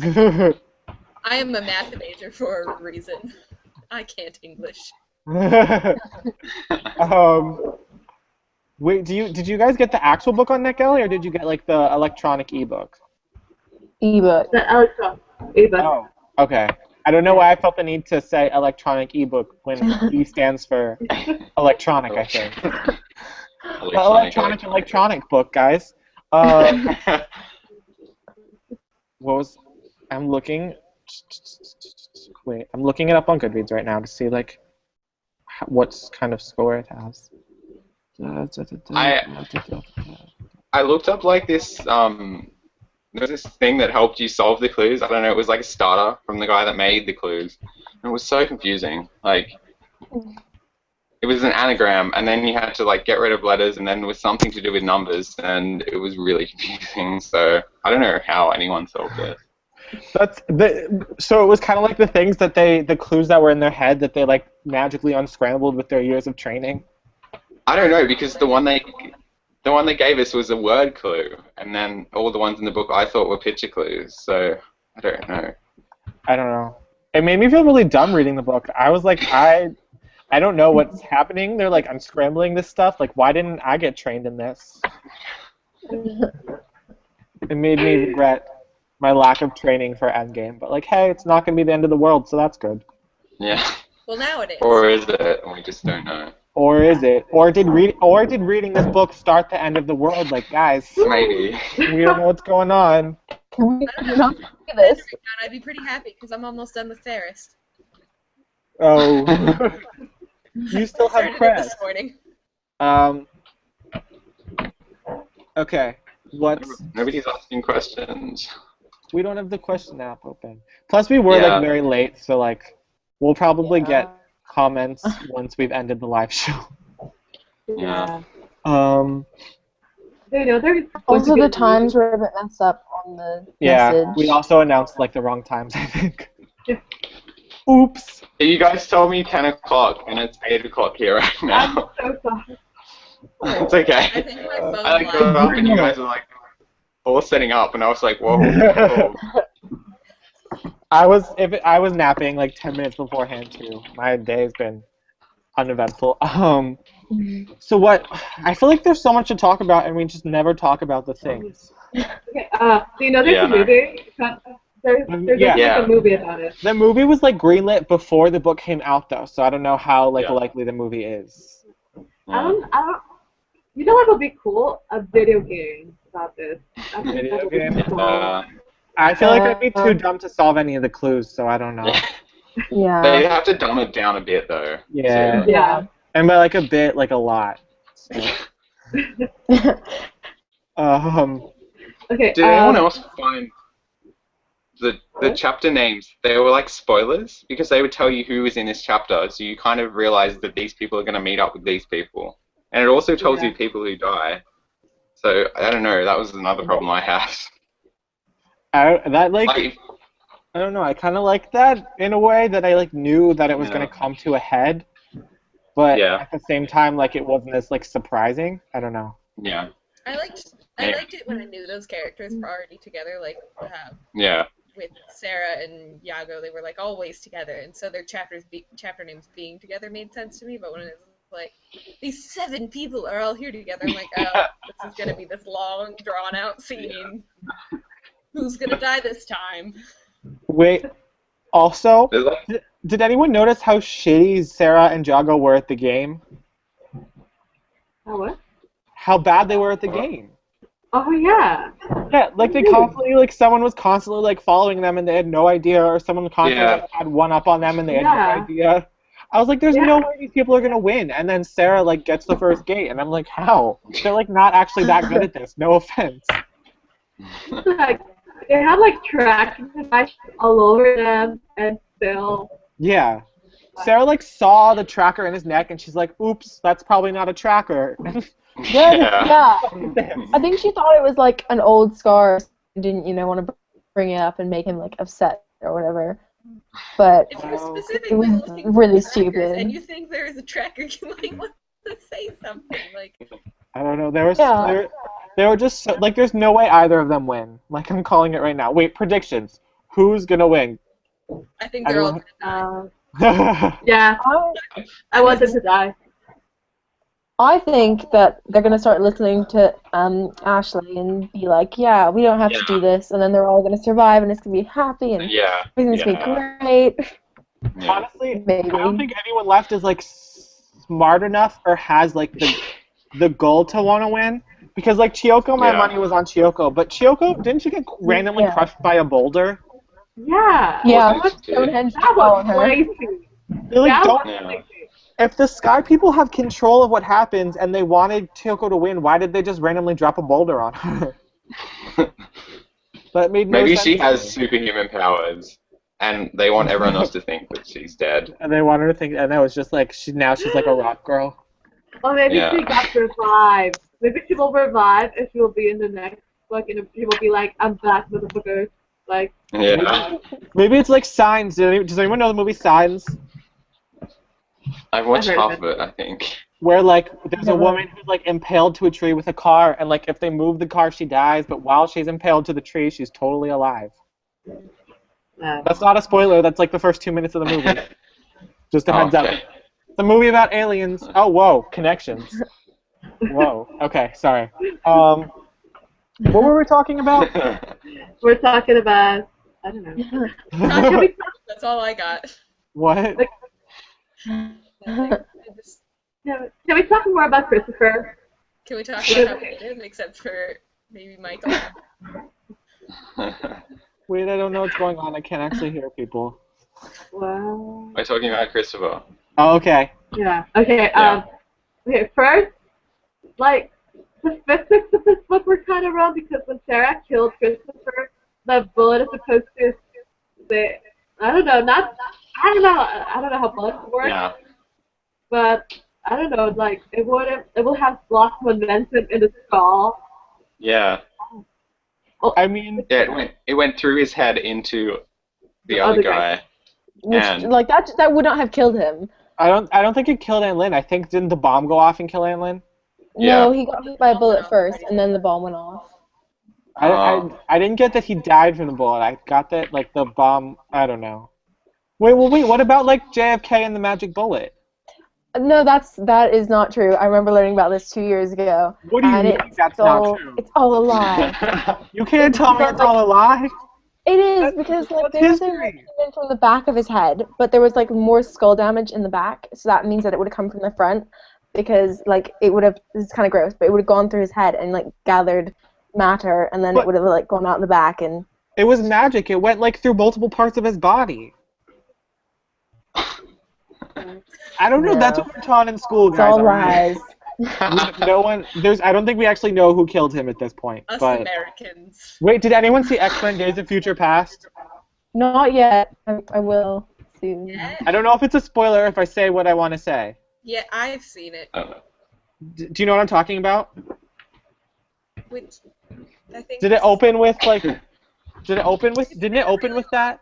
um, I am a math major for a reason. I can't English. wait, did you guys get the actual book on NetGalley, or did you get like the electronic ebook? ebook. The electron. Eva. Oh, okay. I don't know why I felt the need to say electronic ebook when E stands for electronic, I think. Electronic book, guys. What was? I'm looking. Wait, I'm looking it up on Goodreads right now to see like what kind of score it has. I looked up like this, there's this thing that helped you solve the clues. I don't know, it was like a starter from the guy that made the clues. And it was so confusing. Like, it was an anagram, and then you had to like get rid of letters, and then there was something to do with numbers, and it was really confusing. So I don't know how anyone solved it. So it was kind of like the things that the clues that were in their head that they like magically unscrambled with their years of training. I don't know, because the one they gave us was a word clue, and then all the ones in the book I thought were picture clues. So I don't know. I don't know. It made me feel really dumb reading the book. I was like, I don't know what's happening. They're like unscrambling this stuff. Like, why didn't I get trained in this? It made me regret my lack of training for Endgame. But like, hey, it's not gonna be the end of the world, so that's good. Yeah. Well, now it is. Or is it? We just don't know. Or is it? Or did reading this book start the end of the world? Like, guys, Maybe. we don't know what's going on. Can we I don't know. not do this? I'd be pretty happy because I'm almost done with Therist. Oh, you still have Started it press. this morning. Um. Okay. What's Nobody's asking questions. we don't have the question app open. Plus, we were Yeah. like very late, so like we'll probably Yeah. get comments once we've ended the live show. Yeah. Um. They know they're going Also, to the get times were a bit messed up on the Yeah. message. We also announced like the wrong times, I think. Oops. You guys told me 10 o'clock, and it's 8 o'clock here right I'm now. so sorry. It's okay. I think my phone I like got up and you guys were like all setting up, and I was like, whoa. I was napping like 10 minutes beforehand too. My day's been uneventful. So what? I feel like there's so much to talk about, and we just never talk about the things. Okay, do you know there's Yeah, a no. movie? There's Yeah. like a movie about it. The movie was like greenlit before the book came out, though, so I don't know how like Yeah. likely the movie is. I don't. You know what would be cool? A video game about this. I think Video that would be game? cool. I feel like I'd be too dumb to solve any of the clues, so I don't know. Yeah. They have to dumb it down a bit, though. Yeah. So, Yeah. And by like a bit, like a lot. So, Okay. Did anyone else find the chapter names? They were like spoilers because they would tell you who was in this chapter, so you kind of realize that these people are going to meet up with these people, and it also tells you people who die. So I don't know. That was another problem I had. I Like, don't know. I kind of like that in a way that I like knew that it was Yeah. going to come to a head, but Yeah. at the same time, like it wasn't as like surprising. I don't know. yeah, I liked it when I knew those characters were already together, like yeah, with Sarah and Yago, they were like always together, and so their chapter names being together made sense to me. But when it was like these 7 people are all here together, I'm like, oh, this is gonna be this long, drawn out scene. Who's gonna die this time? Wait. Also, There's like, did anyone notice how shitty Sarah and Jago were at the game? Oh, what? How bad they were at the game. Oh yeah. Yeah, like they constantly, like someone was constantly like following them and they had no idea, or someone constantly Yeah. like, had one up on them and they had no Yeah. idea. I was like, there's Yeah. no way these people are gonna win. And then Sarah like gets the first gate, and I'm like, how? They're like not actually that good at this. No offense. Like they have like tracking devices all over them, and still. Yeah. Sarah like saw the tracker in his neck, and she's like, oops, that's probably not a tracker. Yeah. I think she thought it was like an old scar and didn't, want to bring it up and make him like upset or whatever. But If you're specifically it was looking for really trackers stupid. and you think there is a tracker, you might want to say something. Like, I don't know. They were just so, like, there's no way either of them win. Like, I'm calling it right now. Wait, predictions. Who's gonna win? I think they're all gonna Yeah. I want them to die. I think that they're gonna start listening to Ashley and be like, yeah, we don't have to do this, and then they're all gonna survive and it's gonna be happy and yeah, everything's gonna be great. yeah. Honestly, Maybe. I don't think anyone left is like smart enough or has like the goal to want to win. Because like Chiyoko, my Yeah. money was on Chiyoko, but Chiyoko, didn't she get randomly crushed by a boulder? Yeah. Yeah, That was Stonehenge That followed was her. crazy. They like That don't. was Yeah. crazy. If the Sky people have control of what happens and they wanted Chiyoko to win, why did they just randomly drop a boulder on her? That made no Maybe sense she to has me. superhuman powers, and they want everyone else to think that she's dead. And they wanted her to think, and that was just like she's like a rock girl. Or maybe Yeah. she got revived. Maybe she will revive and she will be in the next book and she will be like, I'm back, motherfuckers. Like, Yeah, Maybe it's like Signs. Does anyone know the movie Signs? I've watched I've heard of half of it, I think. Where like there's a Never woman who's like impaled to a tree with a car, and like if they move the car, she dies. But while she's impaled to the tree, she's totally alive. That's not a spoiler. That's like the first 2 minutes of the movie. Just a heads up. Okay. It's a movie about aliens. Oh, whoa, connections. Whoa. Okay, sorry. What were we talking about? we're talking about, I don't know. Can we talk, That's all I got. What? can we talk more about Christopher? Can we talk about how we did, except for maybe Michael? Wait, I don't know what's going on. I can't actually hear people. Wow. We're talking about Christopher. Oh, okay. Yeah. Okay. Yeah. Okay. First, like, the physics of this book were kind of wrong because when Sarah killed Christopher, the bullet is supposed to say, I don't know, I don't know how bullets work, Yeah. but I don't know, like, it will have lost momentum in the skull. Yeah. I mean, Yeah, it went through his head into the other other guy. Which, And like, that would not have killed him. I don't think it killed Aunt Lynn. I think didn't the bomb go off and kill Aunt Lynn? No, Yeah. he got hit by a bullet first, and then the bomb went off. I didn't get that he died from the bullet. I got that like the bomb. I don't know. Wait, what about like JFK and the magic bullet? No, that is not true. I remember learning about this 2 years ago. What do you and mean it's that's all, not true? It's all a lie. You can't tell me it's all a lie. It is, because like That's there was a history. in from the back of his head, but there was like more skull damage in the back, so that means that it would have come from the front, because like it would have, this is kind of gross, but it would have gone through his head and like gathered matter, and then But- it would have like gone out the back and. It was magic. It went like through multiple parts of his body. I don't know. That's No. what we're taught in school, It's guys. all alright? lies. No one. I don't think we actually know who killed him at this point. Us But Americans. wait, did anyone see X-Men: Days of Future Past? Not yet. I will soon. Yeah, I don't know if it's a spoiler if I say what I want to say. yeah, I've seen it. Do you know what I'm talking about? Which I think Did it open with like? Didn't it open with that?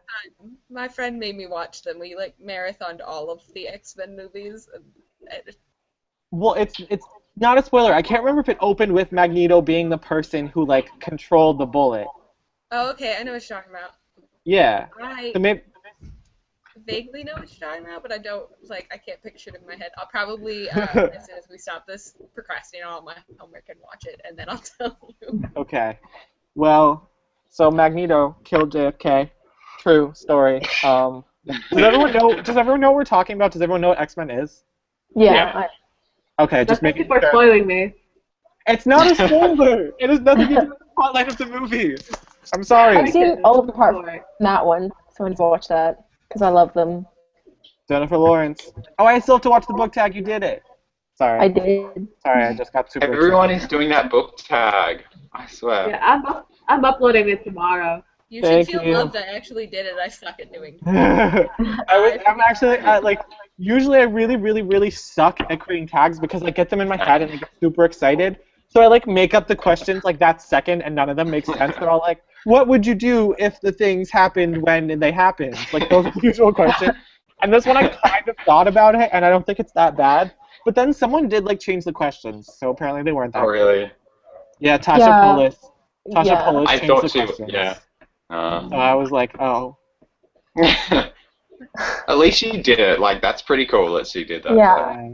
my friend made me watch them. We like marathoned all of the X-Men movies. And Well, it's not a spoiler. I can't remember if it opened with Magneto being the person who like controlled the bullet. oh, okay, I know what you're talking about. Yeah. I So maybe. vaguely know what you're talking about, but I don't, like, I can't picture it in my head. I'll probably, as soon as we stop this, procrastinate on my homework and watch it, and then I'll tell you. Okay. Well, so Magneto killed JFK. True story. Does everyone know? Does everyone know what we're talking about? Does everyone know what X-Men is? Yeah. Yeah. Okay, That's just making people are sure. spoiling me. It's not a spoiler. It has nothing to do with the plotline of the movie. I'm sorry. I've seen all of the parts from that one, so I need to watch that because I love them. Jennifer Lawrence. Oh, I still have to watch the book tag. You did it. Sorry. I did. Sorry, I just got super Everyone is doing that book tag. I swear. Yeah, I'm uploading it tomorrow. You Thank should feel you. loved. I actually did it. I suck at doing it. I'm actually like usually I really suck at creating tags because I get them in my head and I get super excited. So I like make up the questions like that second and none of them make sense. They're all like, what would you do if the things happened when they happened? Like those are the usual questions. And this one I kind of thought about it and I don't think it's that bad. But then someone did like change the questions, so apparently they weren't that Oh, good. really? Yeah, Tasha Yeah. Polis. Tasha Yeah. Polis I changed thought the she, questions. yeah. So I was like, oh. At least she did it. Like, that's pretty cool that she did that. Yeah.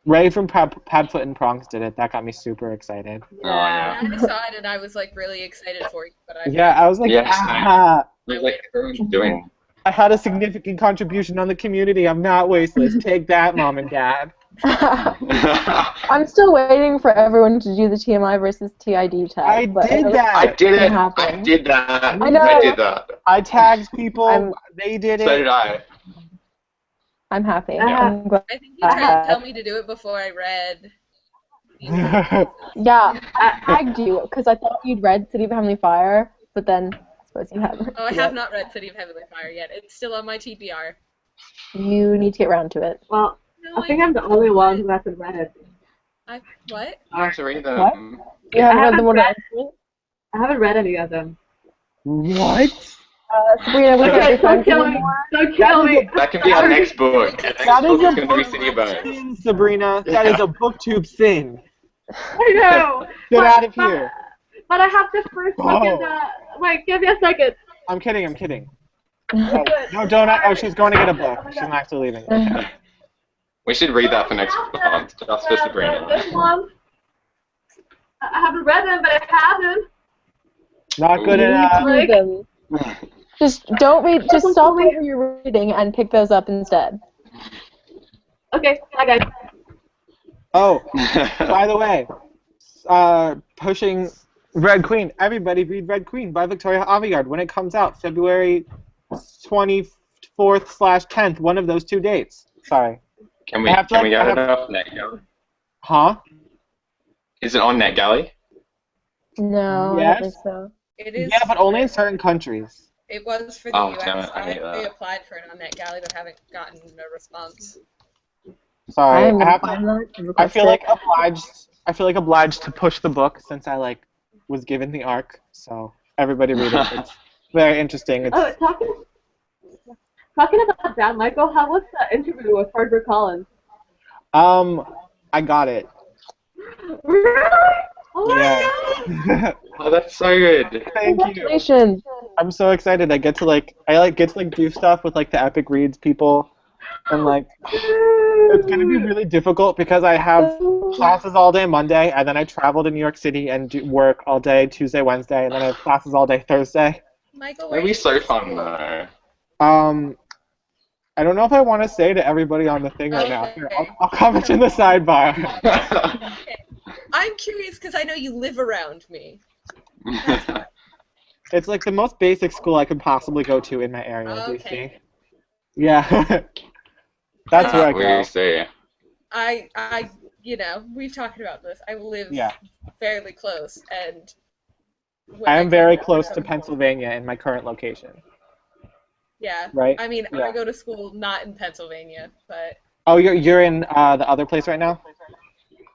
Ray from Padfoot and Prongs did it. That got me super excited. Oh, yeah. I saw it and I was like really excited for you, but I Yeah, I was like, Yes, ah, Like, everyone's doing. I had a significant contribution on the community. I'm not wasteless. Take that, Mom and Dad. I'm still waiting for everyone to do the TMI versus TID tag. I but did know that. I did it. happen. I did that. I know. I did that. I tagged people. I'm- They did So it. did I. I'm happy. Yeah. I'm glad. think you tried to tell me to do it before I read. Yeah, I tagged you because I thought you'd read City of Heavenly Fire, but then I suppose you haven't. Oh, I have not read City of Heavenly Fire yet. It's still on my TBR. You need to get around to it. Well, No, I think I'm the only one who hasn't read it. What? I have to read them. What? You haven't read haven't the one read- that I haven't read any of them. What? Sabrina, we Okay, can't don't kill me. anymore. Don't kill me. That can be our next book. The next That book is is a going to be book City of Bones. sin, Sabrina. That is a booktube sin. I know. Get But- out of here. But I have the first book in the. Wait, give me a second. I'm kidding. Oh, no, don't. Oh, she's going to get a book. She's not actually leaving. Okay. We should read that for next month, just for Sabrina. This one. I haven't read them, but I have them. Not good You enough. need to read them. Just don't read. Just stop whatever you're reading and pick those up instead. Okay, bye guys. Oh, by the way, pushing Red Queen. Everybody read Red Queen by Victoria Aveyard when it comes out, February 24th/10th, one of those two dates. Sorry. Can we I have to, get I have- it off now? Huh? Is it on NetGalley? No, I Yes. don't think so. It is. Yeah, but only in certain countries. It was for the Oh, US. damn it, I hate I that. applied for it on NetGalley, but haven't gotten a response. Sorry, I'm I gonna have find to. that and I request feel like it. obliged. I feel like obliged to push the book since I like was given the arc. So everybody read it. It's very interesting. It's Oh, talking about that, Michael, how was the interview with Harper Collins? I got it. Really? Oh my Yeah. god! Oh, that's so good. Thank you. Congratulations. I'm so excited. I get to do stuff with like the Epic Reads people, and like it's gonna be really difficult because I have classes all day Monday, and then I travel to New York City and do work all day Tuesday, Wednesday, and then I have classes all day Thursday. Michael, where That'd be are you so going to fun school? though. I don't know if I want to say to everybody on the thing right now. Here, Okay. I'll comment in the sidebar. Okay. I'm curious because I know you live around me. It's like the most basic school I could possibly go to in my area, DC. Okay. Yeah. That's where I We go. see. We've talked about this. I live Yeah. fairly close, and when I I am come very to close to some- Pennsylvania in my current location. Yeah. Right? I mean, Yeah. I go to school not in Pennsylvania, but Oh, you're in the other place right now?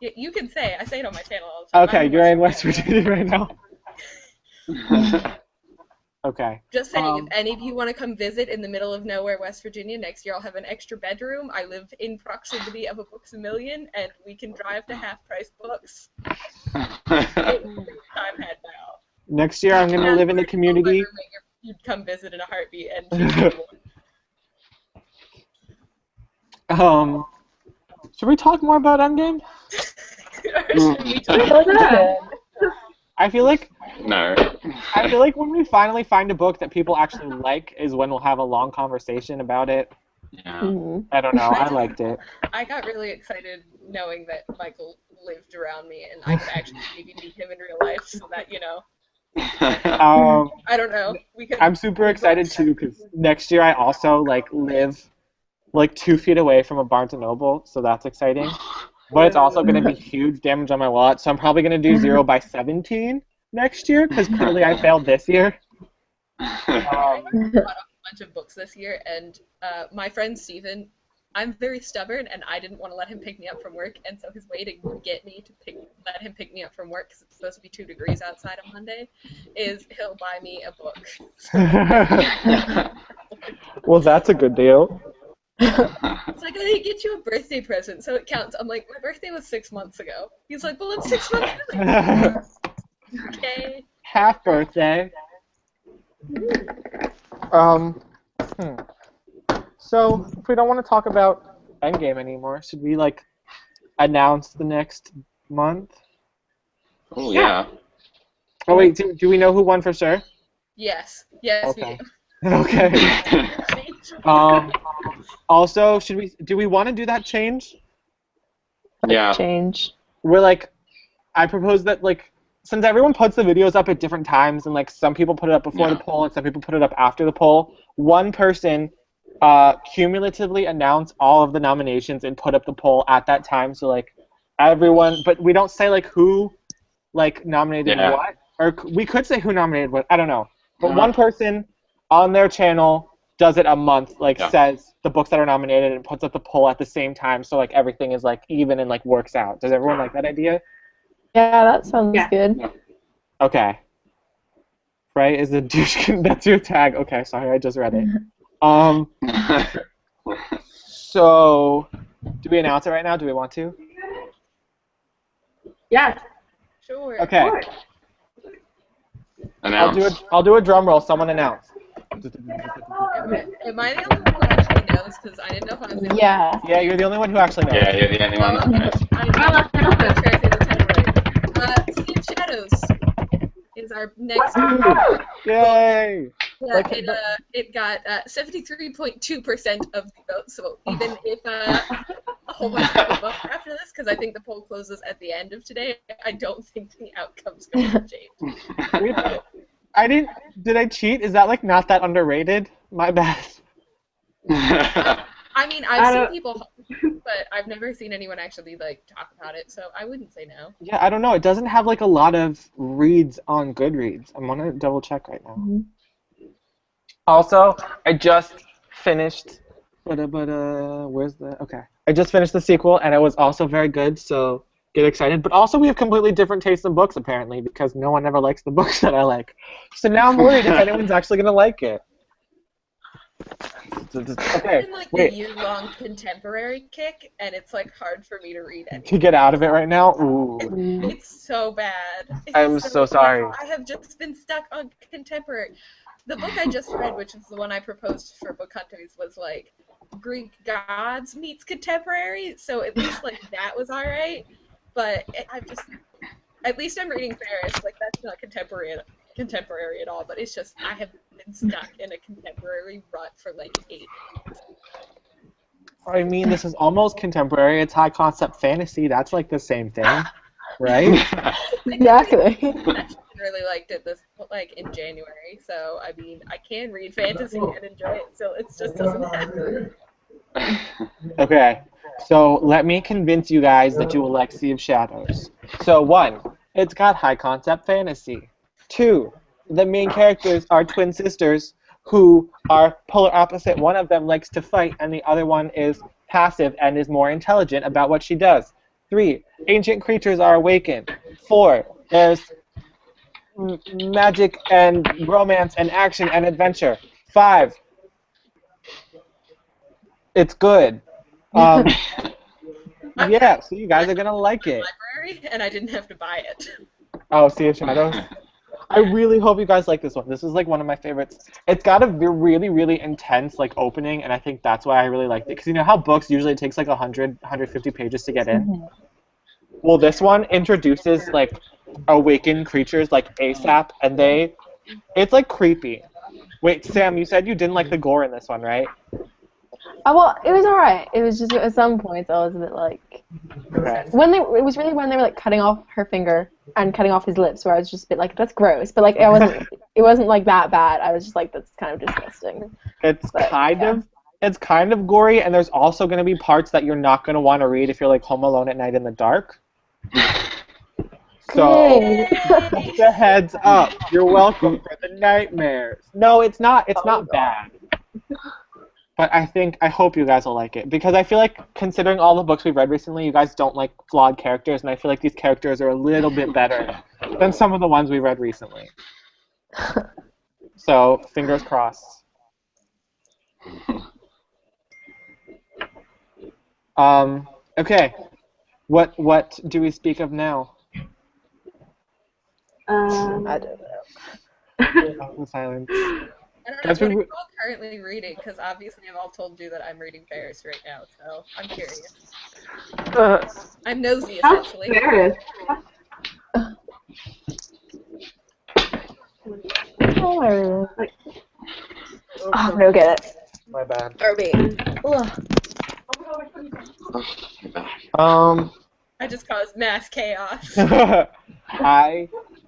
you can say. I say it on my channel all the time. Okay, I'm you're in West Virginia right now. Okay. Just saying, if any of you want to come visit in the middle of nowhere, West Virginia, next year I'll have an extra bedroom. I live in proximity of a Books A Million, and we can drive to half-price books. Time had now. Next year I'm gonna live in the community. You'd come visit in a heartbeat, and she'd Should we talk more about Endgame? Should we talk I like it. I feel like No. when we finally find a book that people actually like is when we'll have a long conversation about it. Yeah. Mhm. I don't know. I liked it. I got really excited knowing that Michael lived around me, and I could actually maybe meet him in real life, so that, I don't know. We could. I'm super excited too because next year I also live 2 feet away from a Barnes and Noble, so that's exciting. But it's also going to be huge damage on my wallet, so I'm probably going to do 0 by 17 next year because clearly I failed this year. I bought a bunch of books this year, and my friend Steven, I'm very stubborn, and I didn't want to let him pick me up from work, and so his way to get me to let him pick me up from work, because it's supposed to be 2 degrees outside on Monday, is he'll buy me a book. Well, that's a good deal. It's like, I didn't get you a birthday present, so it counts. I'm like, my birthday was 6 months ago. He's like, well, it's 6 months early. Okay. Half birthday. So, if we don't want to talk about Endgame anymore, should we announce the next month? Oh yeah. Oh wait, do we know who won for sure? Yes. Yes, Okay. we do. Okay. Also, do we want to do that change? Yeah. Change. I propose that since everyone puts the videos up at different times and some people put it up before the poll and some people put it up after the poll, one person cumulatively announce all of the nominations and put up the poll at that time, so everyone, but we don't say who nominated what, or we could say who nominated what, I don't know, but one person on their channel does it a month, says the books that are nominated and puts up the poll at the same time, so everything is even and works out. Does everyone like that idea? Yeah, that sounds good. Okay. Frey is a douche. That's your tag. Okay, sorry, I just read it. So, do we announce it right now? Do we want to? Yes. Sure. Okay. Announce. I'll do a drum roll. Someone announce. Am I the only one who actually knows? Because I didn't know if I was the only Yeah. Yeah, you're the only one who actually knows. Yeah, you're the only one that knows. I know. I'm not sure I say the title right. Sea of Shadows is our next. Yay! Yeah, it got 73.2% of the vote. So even if a whole bunch of people vote after this, because I think the poll closes at the end of today, I don't think the outcome's going to change. Did I cheat? Is that not that underrated? My bad. I mean, I've seen people but I've never seen anyone actually like talk about it, so I wouldn't say no. Yeah, I don't know. It doesn't have like a lot of reads on Goodreads. I'm gonna double check right now. Mhm. Also, I just finished. Where's the? Okay. I just finished the sequel, and it was also very good. So get excited. But also, we have completely different tastes in books apparently, because no one ever likes the books that I like. So now I'm worried if anyone's actually gonna like it. Okay. I'm in like the Wait. year-long contemporary kick, and it's like hard for me to read To anything. get out of it right now. Ooh. It's so bad. It's I'm so sorry. bad. I have just been stuck on contemporary. The book I just read, which is the one I proposed for Book Hunters, was like Greek gods meets contemporary. So at least like that was alright. But I've just, at least I'm reading Ferris. Like that's not contemporary at all. But it's just I have been stuck in a contemporary rut for like 8 months. I mean, this is almost contemporary. It's high concept fantasy. That's like the same thing, right? Exactly. I really liked it in January. So I mean, I can read fantasy and enjoy it. So it just doesn't happen. Okay, so let me convince you guys that you will like Sea of Shadows. So 1, it's got high concept fantasy. 2, the main characters are twin sisters who are polar opposite. One of them likes to fight and the other one is passive and is more intelligent about what she does. 3, ancient creatures are awakened. 4, there's magic and romance and action and adventure. 5, it's good. Yeah, so you guys are gonna like it. Library, and I didn't have to buy it. Oh, Sea of Shadows. I really hope you guys like this one. This is like one of my favorites. It's got a really, really intense like opening, and I think that's why I really liked it. Because you know how books usually takes like 100, 150 pages to get in? Well, this one introduces like awakened creatures like ASAP, and it's like creepy. Wait, Sam, you said you didn't like the gore in this one, right? Well, it was alright. It was just at some points I was a bit like Okay. it was really when they were like cutting off her finger and cutting off his lips, where I was just a bit like that's gross, but like it wasn't like that bad. I was just like that's kind of disgusting. It's kind of gory, and there's also going to be parts that you're not going to want to read if you're like home alone at night in the dark. So, just a heads up. You're welcome for the nightmares. No, it's not. It's not bad. But I hope you guys will like it, because I feel like, considering all the books we've read recently, you guys don't like flawed characters, and I feel like these characters are a little bit better than some of the ones we read recently. So, fingers crossed. Okay. What do we speak of now? I don't know. Silence. I don't know what are you all currently reading, because obviously I've all told you that I'm reading Ferris right now, so I'm curious. I'm nosy, essentially. Ferris. Oh, no, get it. My bad. I just caused mass chaos.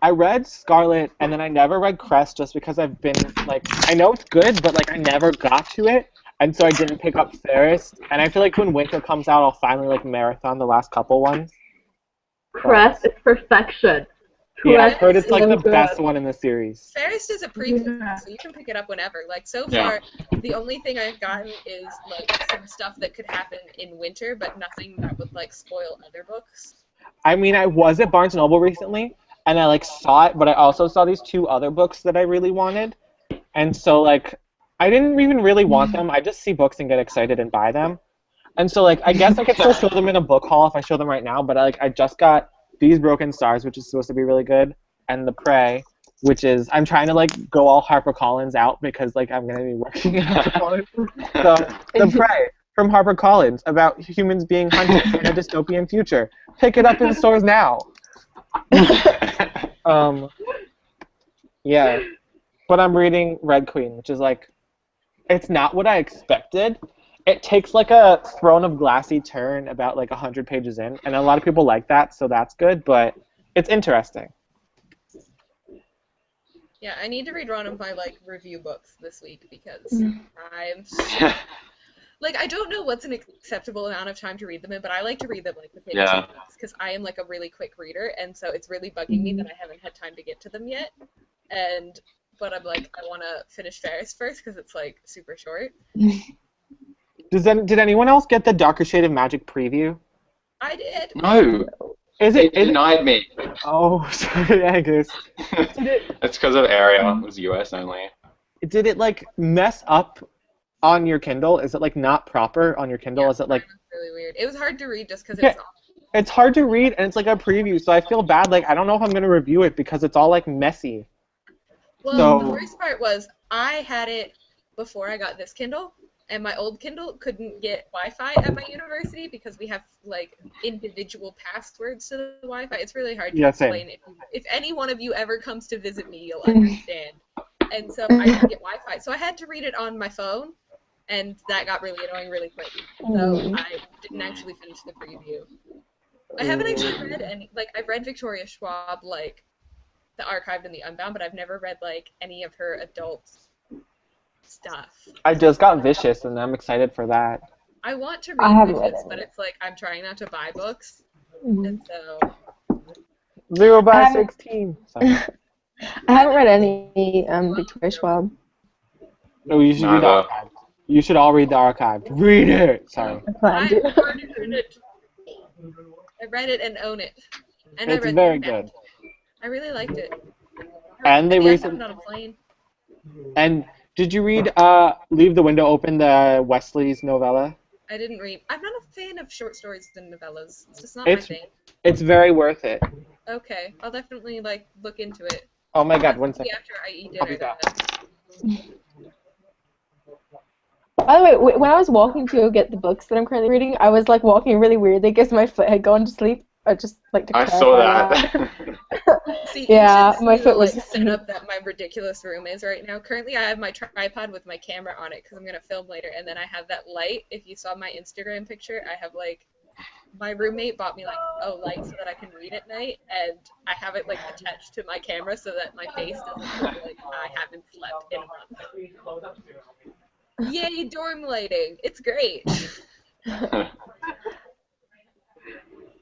I read Scarlet, and then I never read Crest just because I've been, like, I know it's good, but, like, I never got to it, and so I didn't pick up Ferris, and I feel like when winter comes out, I'll finally, like, marathon the last couple ones. Crest is perfection. Yeah, I've heard it's, like, so the good. best one in the series. Ferris is a preview, so you can pick it up whenever. Like, so far, the only thing I've gotten is, like, some stuff that could happen in winter, but nothing that would, like, spoil other books. I mean, I was at Barnes & Noble recently, and I, like, saw it, but I also saw these 2 other books that I really wanted, and so, like, I didn't even really want them. I just see books and get excited and buy them. And so, like, I guess I could still show them in a book haul if I show them right now, but, I just got These Broken Stars, which is supposed to be really good, and The Prey, which is, I'm trying to, like, go all HarperCollins out because, like, I'm going to be working at HarperCollins. So, The Prey from HarperCollins about humans being hunted in a dystopian future. Pick it up in stores now. Yeah. But I'm reading Red Queen, which is, like, it's not what I expected. It takes, like, a Throne of Glassy turn about, like, 100 pages in, and a lot of people like that, so that's good, but it's interesting. Yeah, I need to read one of my, like, review books this week, because Like, I don't know what's an acceptable amount of time to read them in, but I like to read them, like, within Yeah. 2 weeks, because I am, like, a really quick reader, and so it's really bugging me that I haven't had time to get to them yet. But I'm like, I want to finish Ferris first, because it's, like, super short. Did anyone else get the Darker Shade of Magic preview? I did. No, it denied me. Oh, sorry, Angus. It's because of area. It was US only. Did it, like, mess up on your Kindle? Is it, like, not proper on your Kindle? Yeah, Is it, like... It was really weird. It was hard to read just because Yeah. it was It's hard to read, and it's, like, a preview, so I feel bad. Like, I don't know if I'm going to review it because it's all, like, messy. Well, So- the worst part was I had it before I got this Kindle, and my old Kindle couldn't get Wi-Fi at my university because we have, like, individual passwords to the Wi-Fi. It's really hard to Yeah, same. explain. If any one of you ever comes to visit me, you'll understand. And so I didn't get Wi-Fi, so I had to read it on my phone, and that got really annoying really quick. So I didn't actually finish the preview. I haven't actually read any, like, I've read Victoria Schwab, like, The Archived and the Unbound, but I've never read, like, any of her adult stuff. I just got Vicious, and I'm excited for that. I want to I read haven't read Vicious, any. but it's like I'm trying not to buy books, and so 0 by I haven't- 16. Sorry. I haven't read any Victoria Schwab. No, you should read the Neither. Archive. You should all read the Archive. Read it! Sorry. I plan I've to. already read it. I read it and own it, and I It's read very the Unbound. good. I really liked it. And they The recently... Unbound on a plane. And did you read Leave the Window Open, the Wesley's novella? I didn't read. I'm not a fan of short stories and novellas. It's just not It's- my thing. It's very worth it. Okay, I'll definitely like look into it. Oh my god, one Maybe second. after I eat I'll be dinner. back. Then. By the way, when I was walking to go get the books that I'm currently reading, I was like walking really weirdly because my foot had gone to sleep. I just like to I clarify saw that. See, Yeah, you should see my the, foot was- like, setup that my ridiculous room is right now. Currently, I have my tripod with my camera on it because I'm gonna film later, and then I have that light. If you saw my Instagram picture, I have like my roommate bought me like a light so that I can read at night, and I have it like attached to my camera so that my face doesn't look like I haven't slept in a month. Yay, dorm lighting! It's great.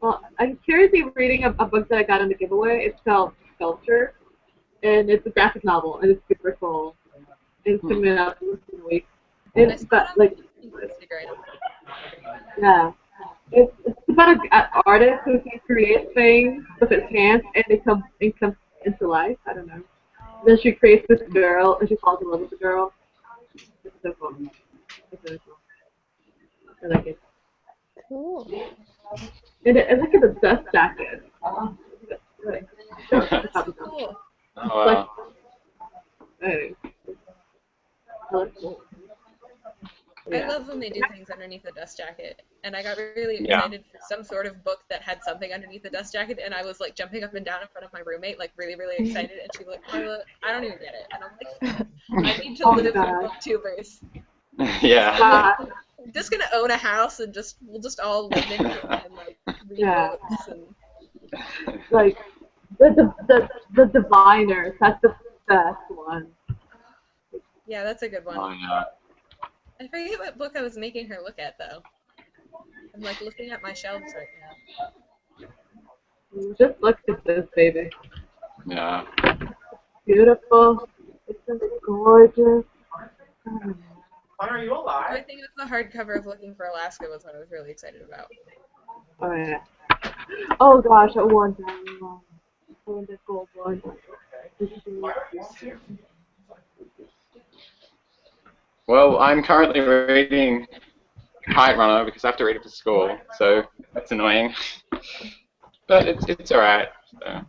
Well, I'm currently reading a book that I got in the giveaway. It's called Sculpture, and it's a graphic novel, and it's super cool. It's coming out in a week. I It's saw got, it like, on Instagram. yeah. It's about an artist who can create things with his hands, and it comes into life. I don't know. Then she creates this girl, and she falls in love with the girl. It's so cool. It's really cool. I like it. Cool. And it's like a dust jacket. That's so cool. Oh, wow. Hey. I like it. I love when they do things underneath the dust jacket, and I got really Yeah. excited for some sort of book that had something underneath the dust jacket, and I was like jumping up and down in front of my roommate, like really, really excited, and she was like, Carla, I don't even get it, and I'm like, I need to Oh, live God. with booktubers. Yeah. I'm just gonna own a house and we'll just all live in it and like read Yeah. books and Like the diviners. That's the best one. yeah, that's a good one. Oh, yeah. I forget what book I was making her look at though. I'm like looking at my shelves right now. Just look at this, baby. Yeah. Beautiful. It's gorgeous. Are you The alive? only thing with the hardcover of Looking for Alaska was what I was really excited about. Oh yeah. Oh gosh, I want that one. I want that gold one. Well, I'm currently reading Kite Runner because I have to read it for school, so that's annoying. But it's alright. So,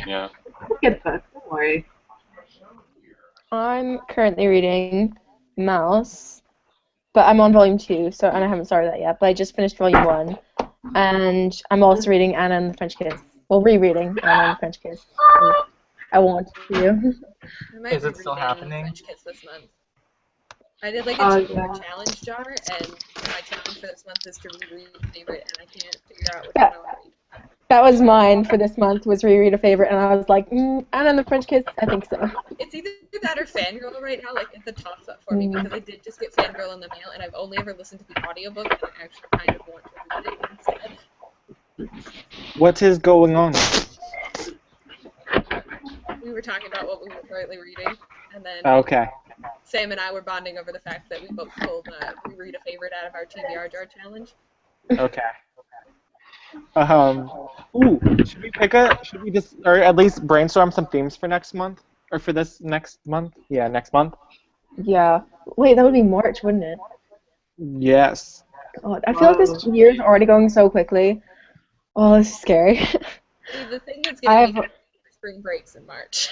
yeah. Good book. Don't worry. I'm currently reading Mouse, but I'm on volume 2, so and I haven't started that yet. But I just finished volume 1, and I'm also reading Anna and the French Kiss. Well, rereading Anna and the French Kiss. I want to. I might Is it be still reading happening? French Kiss this month. I did like a Oh, two-year yeah. challenge jar, and my challenge for this month is to reread Favorite, and I can't figure out which Yeah. one I want to read. That was mine for this month, was reread a favorite, and I was like, Anna and the French Kiss, I think so. It's either that or Fangirl right now. Like, it's a toss-up for me because I did just get Fangirl in the mail, and I've only ever listened to the audiobook, and I actually kind of want to read it instead. What is going on? We were talking about what we were currently reading, and then Okay. Sam and I were bonding over the fact that we both pulled reread a favorite out of our TBR jar challenge. Okay. Ooh, should we just, or at least brainstorm some themes for next month? Or for this next month? Yeah, next month. Yeah. Wait, that would be March, wouldn't it? Yes. God, I feel like this year's already going so quickly. Oh, this is scary. See, the thing that's going to be spring breaks in March.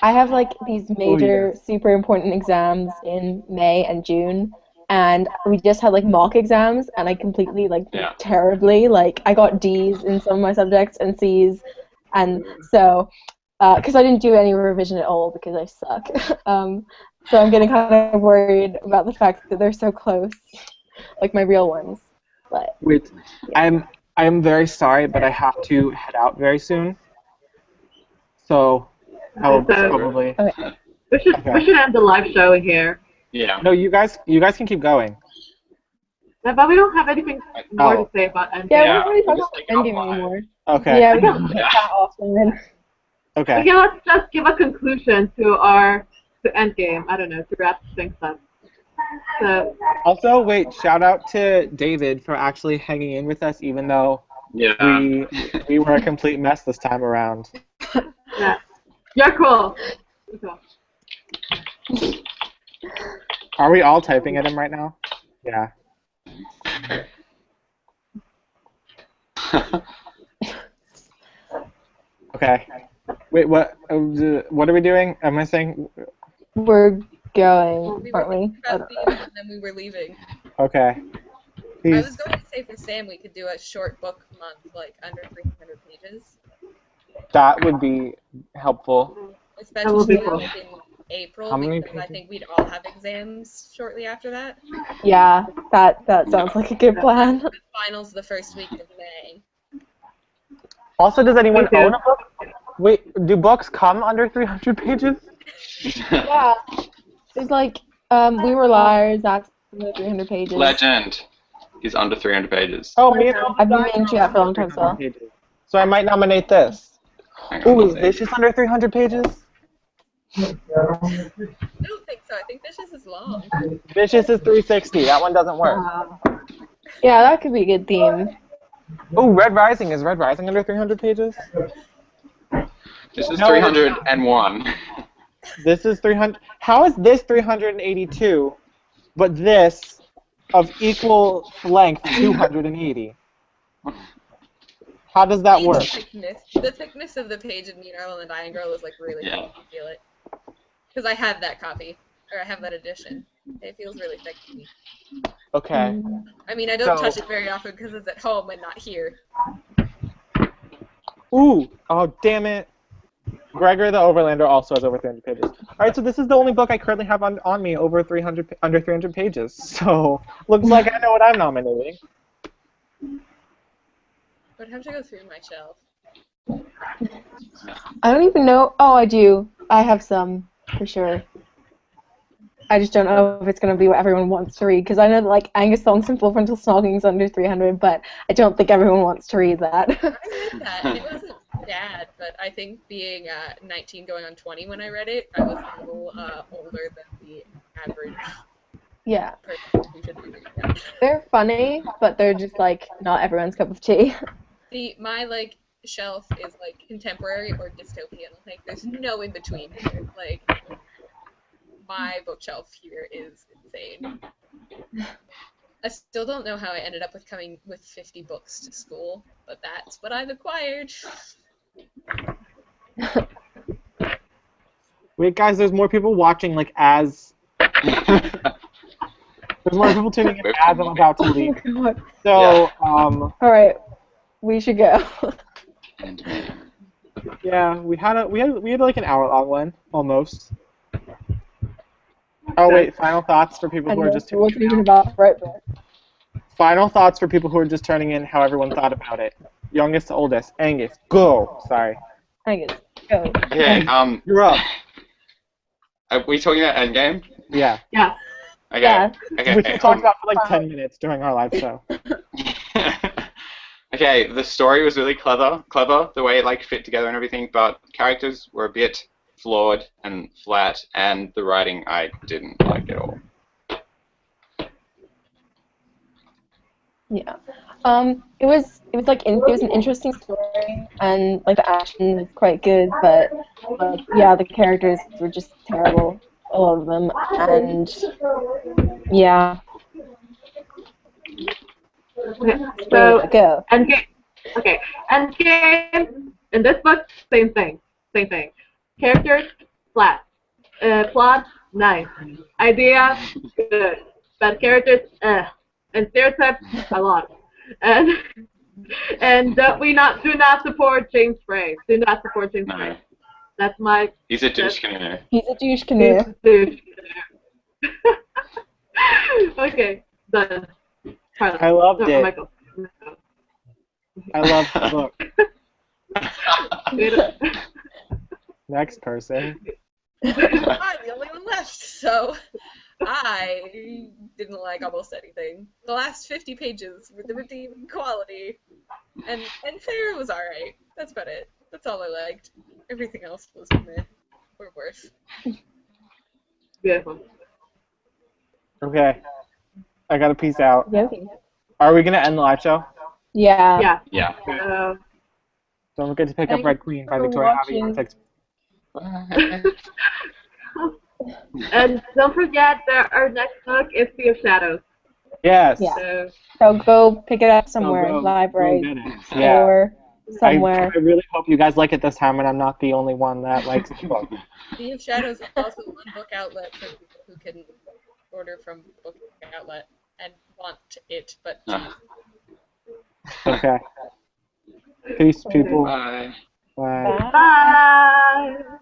I have like these major, super important exams in May and June, and we just had like mock exams, and I completely did terribly. Like I got D's in some of my subjects and C's, and so because I didn't do any revision at all because I suck. So I'm getting kind of worried about the fact that they're so close, like my real ones. But wait, I'm very sorry, but I have to head out very soon. So I'll probably. Okay. We should end the live show here. Yeah. No, you guys can keep going. Yeah, but we don't have anything more to say about Endgame. Yeah, Yeah, we don't really we'll talk just about take it Endgame offline. anymore. Okay. Yeah, we don't get that often then. Okay. Okay, let's just give a conclusion to Endgame. I don't know, to wrap things up. So, Also, wait, shout out to David for actually hanging in with us, even though we were a complete mess this time around. yeah. You're cool. Are we all typing at him right now? Yeah. Okay. Wait, what are we doing? Am I saying? We're going, We aren't were we? thinking about themes, and then we were leaving. Okay. I Please. was going to say for Sam we could do a short book month, like under 300 pages. That would be helpful. Especially like in April, How many because I pages? think we'd all have exams shortly after that. Yeah, that sounds like a good plan. The finals the first week of May. Also, does anyone Me too. own a book? Wait, do books come under 300 pages? Yeah. There's like, We Were Liars, that's 300 pages. Legend is under 300 pages. Oh, me and I've been meaning to that for a long time, so. pages. So I might nominate this. Hang on, Ooh, I'll is see. Vicious under 300 pages? I don't think so. I think Vicious is long. Vicious is 360. That one doesn't work. Yeah, that could be a good theme. Oh, Red Rising. Is Red Rising under 300 pages? This is No. 301. This is 300. How is this 382, but this of equal length 280? How does that work? The thickness of the page in Mean Earl and Dying Girl is like really Yeah. cool. I feel it. Because I have that copy, or I have that edition. It feels really thick to me. Okay. I mean, I don't So- touch it very often because it's at home and not here. Ooh. Oh, damn it. Gregor the Overlander also has over 300 pages. Alright, so this is the only book I currently have on me under 300 pages. So, looks like I know what I'm nominating. I'd have to go through my shelf. I don't even know. Oh, I do. I have some, for sure. I just don't know if it's going to be what everyone wants to read, because I know that, like, Angus Thong's and Full Frontal Snogging's under 300, but I don't think everyone wants to read that. I read that. It wasn't bad, but I think being 19 going on 20 when I read it, I was a little older than the average Yeah. person who should be reading that. They're funny, but they're just, like, not everyone's cup of tea. See, my, like, shelf is, like, contemporary or dystopian. Like, there's no in between here. Like, my bookshelf here is insane. I still don't know how I ended up with coming with 50 books to school, but that's what I've acquired. Wait, guys, there's more people watching, like, as... There's more people tuning in as I'm about to leave. God. So, Alright, we should go. And me. yeah, we had like an hour-long one, almost. Oh wait, final thoughts for people who are just it wasn't tuning even in. about right there. Final thoughts for people who are just turning in. How everyone thought about it. youngest to oldest. Angus, go. Sorry. Angus, go. Okay, You're up. are we talking about Endgame? Yeah. Yeah. Okay. Yeah. Okay. Which we talked about for like 10 minutes during our live show. Okay, the story was really clever, the way it like fit together and everything, but characters were a bit flawed and flat, and the writing I didn't like at all. Yeah. It was like it was an interesting story, and like the action was quite good, but like yeah, the characters were just terrible, a lot of them, and yeah. Okay, so Go. Endgame. Okay, Endgame. In this book, same thing. Same thing. Characters, flat. Plot, nice. Idea, good. But characters, and stereotypes, a lot. And we do not support James Frey. Do not support James Frey. No, That's my. he's a douche canoe. He's a douche canoe. Okay, done. Carla. I loved No, it. Michael. I loved the book. Wait. Next person. I'm the only one left, so I didn't like almost anything. The last 50 pages were the redeeming quality, and Fair was alright. That's about it. That's all I liked. Everything else was meh, or worse. Beautiful. Okay. I gotta peace out. Okay. Are we gonna end the live show? Yeah. Yeah. Yeah. Don't forget to pick up Thanks Red Queen by for Victoria watching. Abbey. And don't forget that our next book is Sea of Shadows. Yes. Yeah. So, So go pick it up somewhere, Go library, get it. Yeah. or somewhere. I really hope you guys like it this time, and I'm not the only one that likes the book. Sea of Shadows is also one book outlet for people who can order from Book Outlet and want it, but Okay. Peace, people. Bye. Bye. Bye. bye.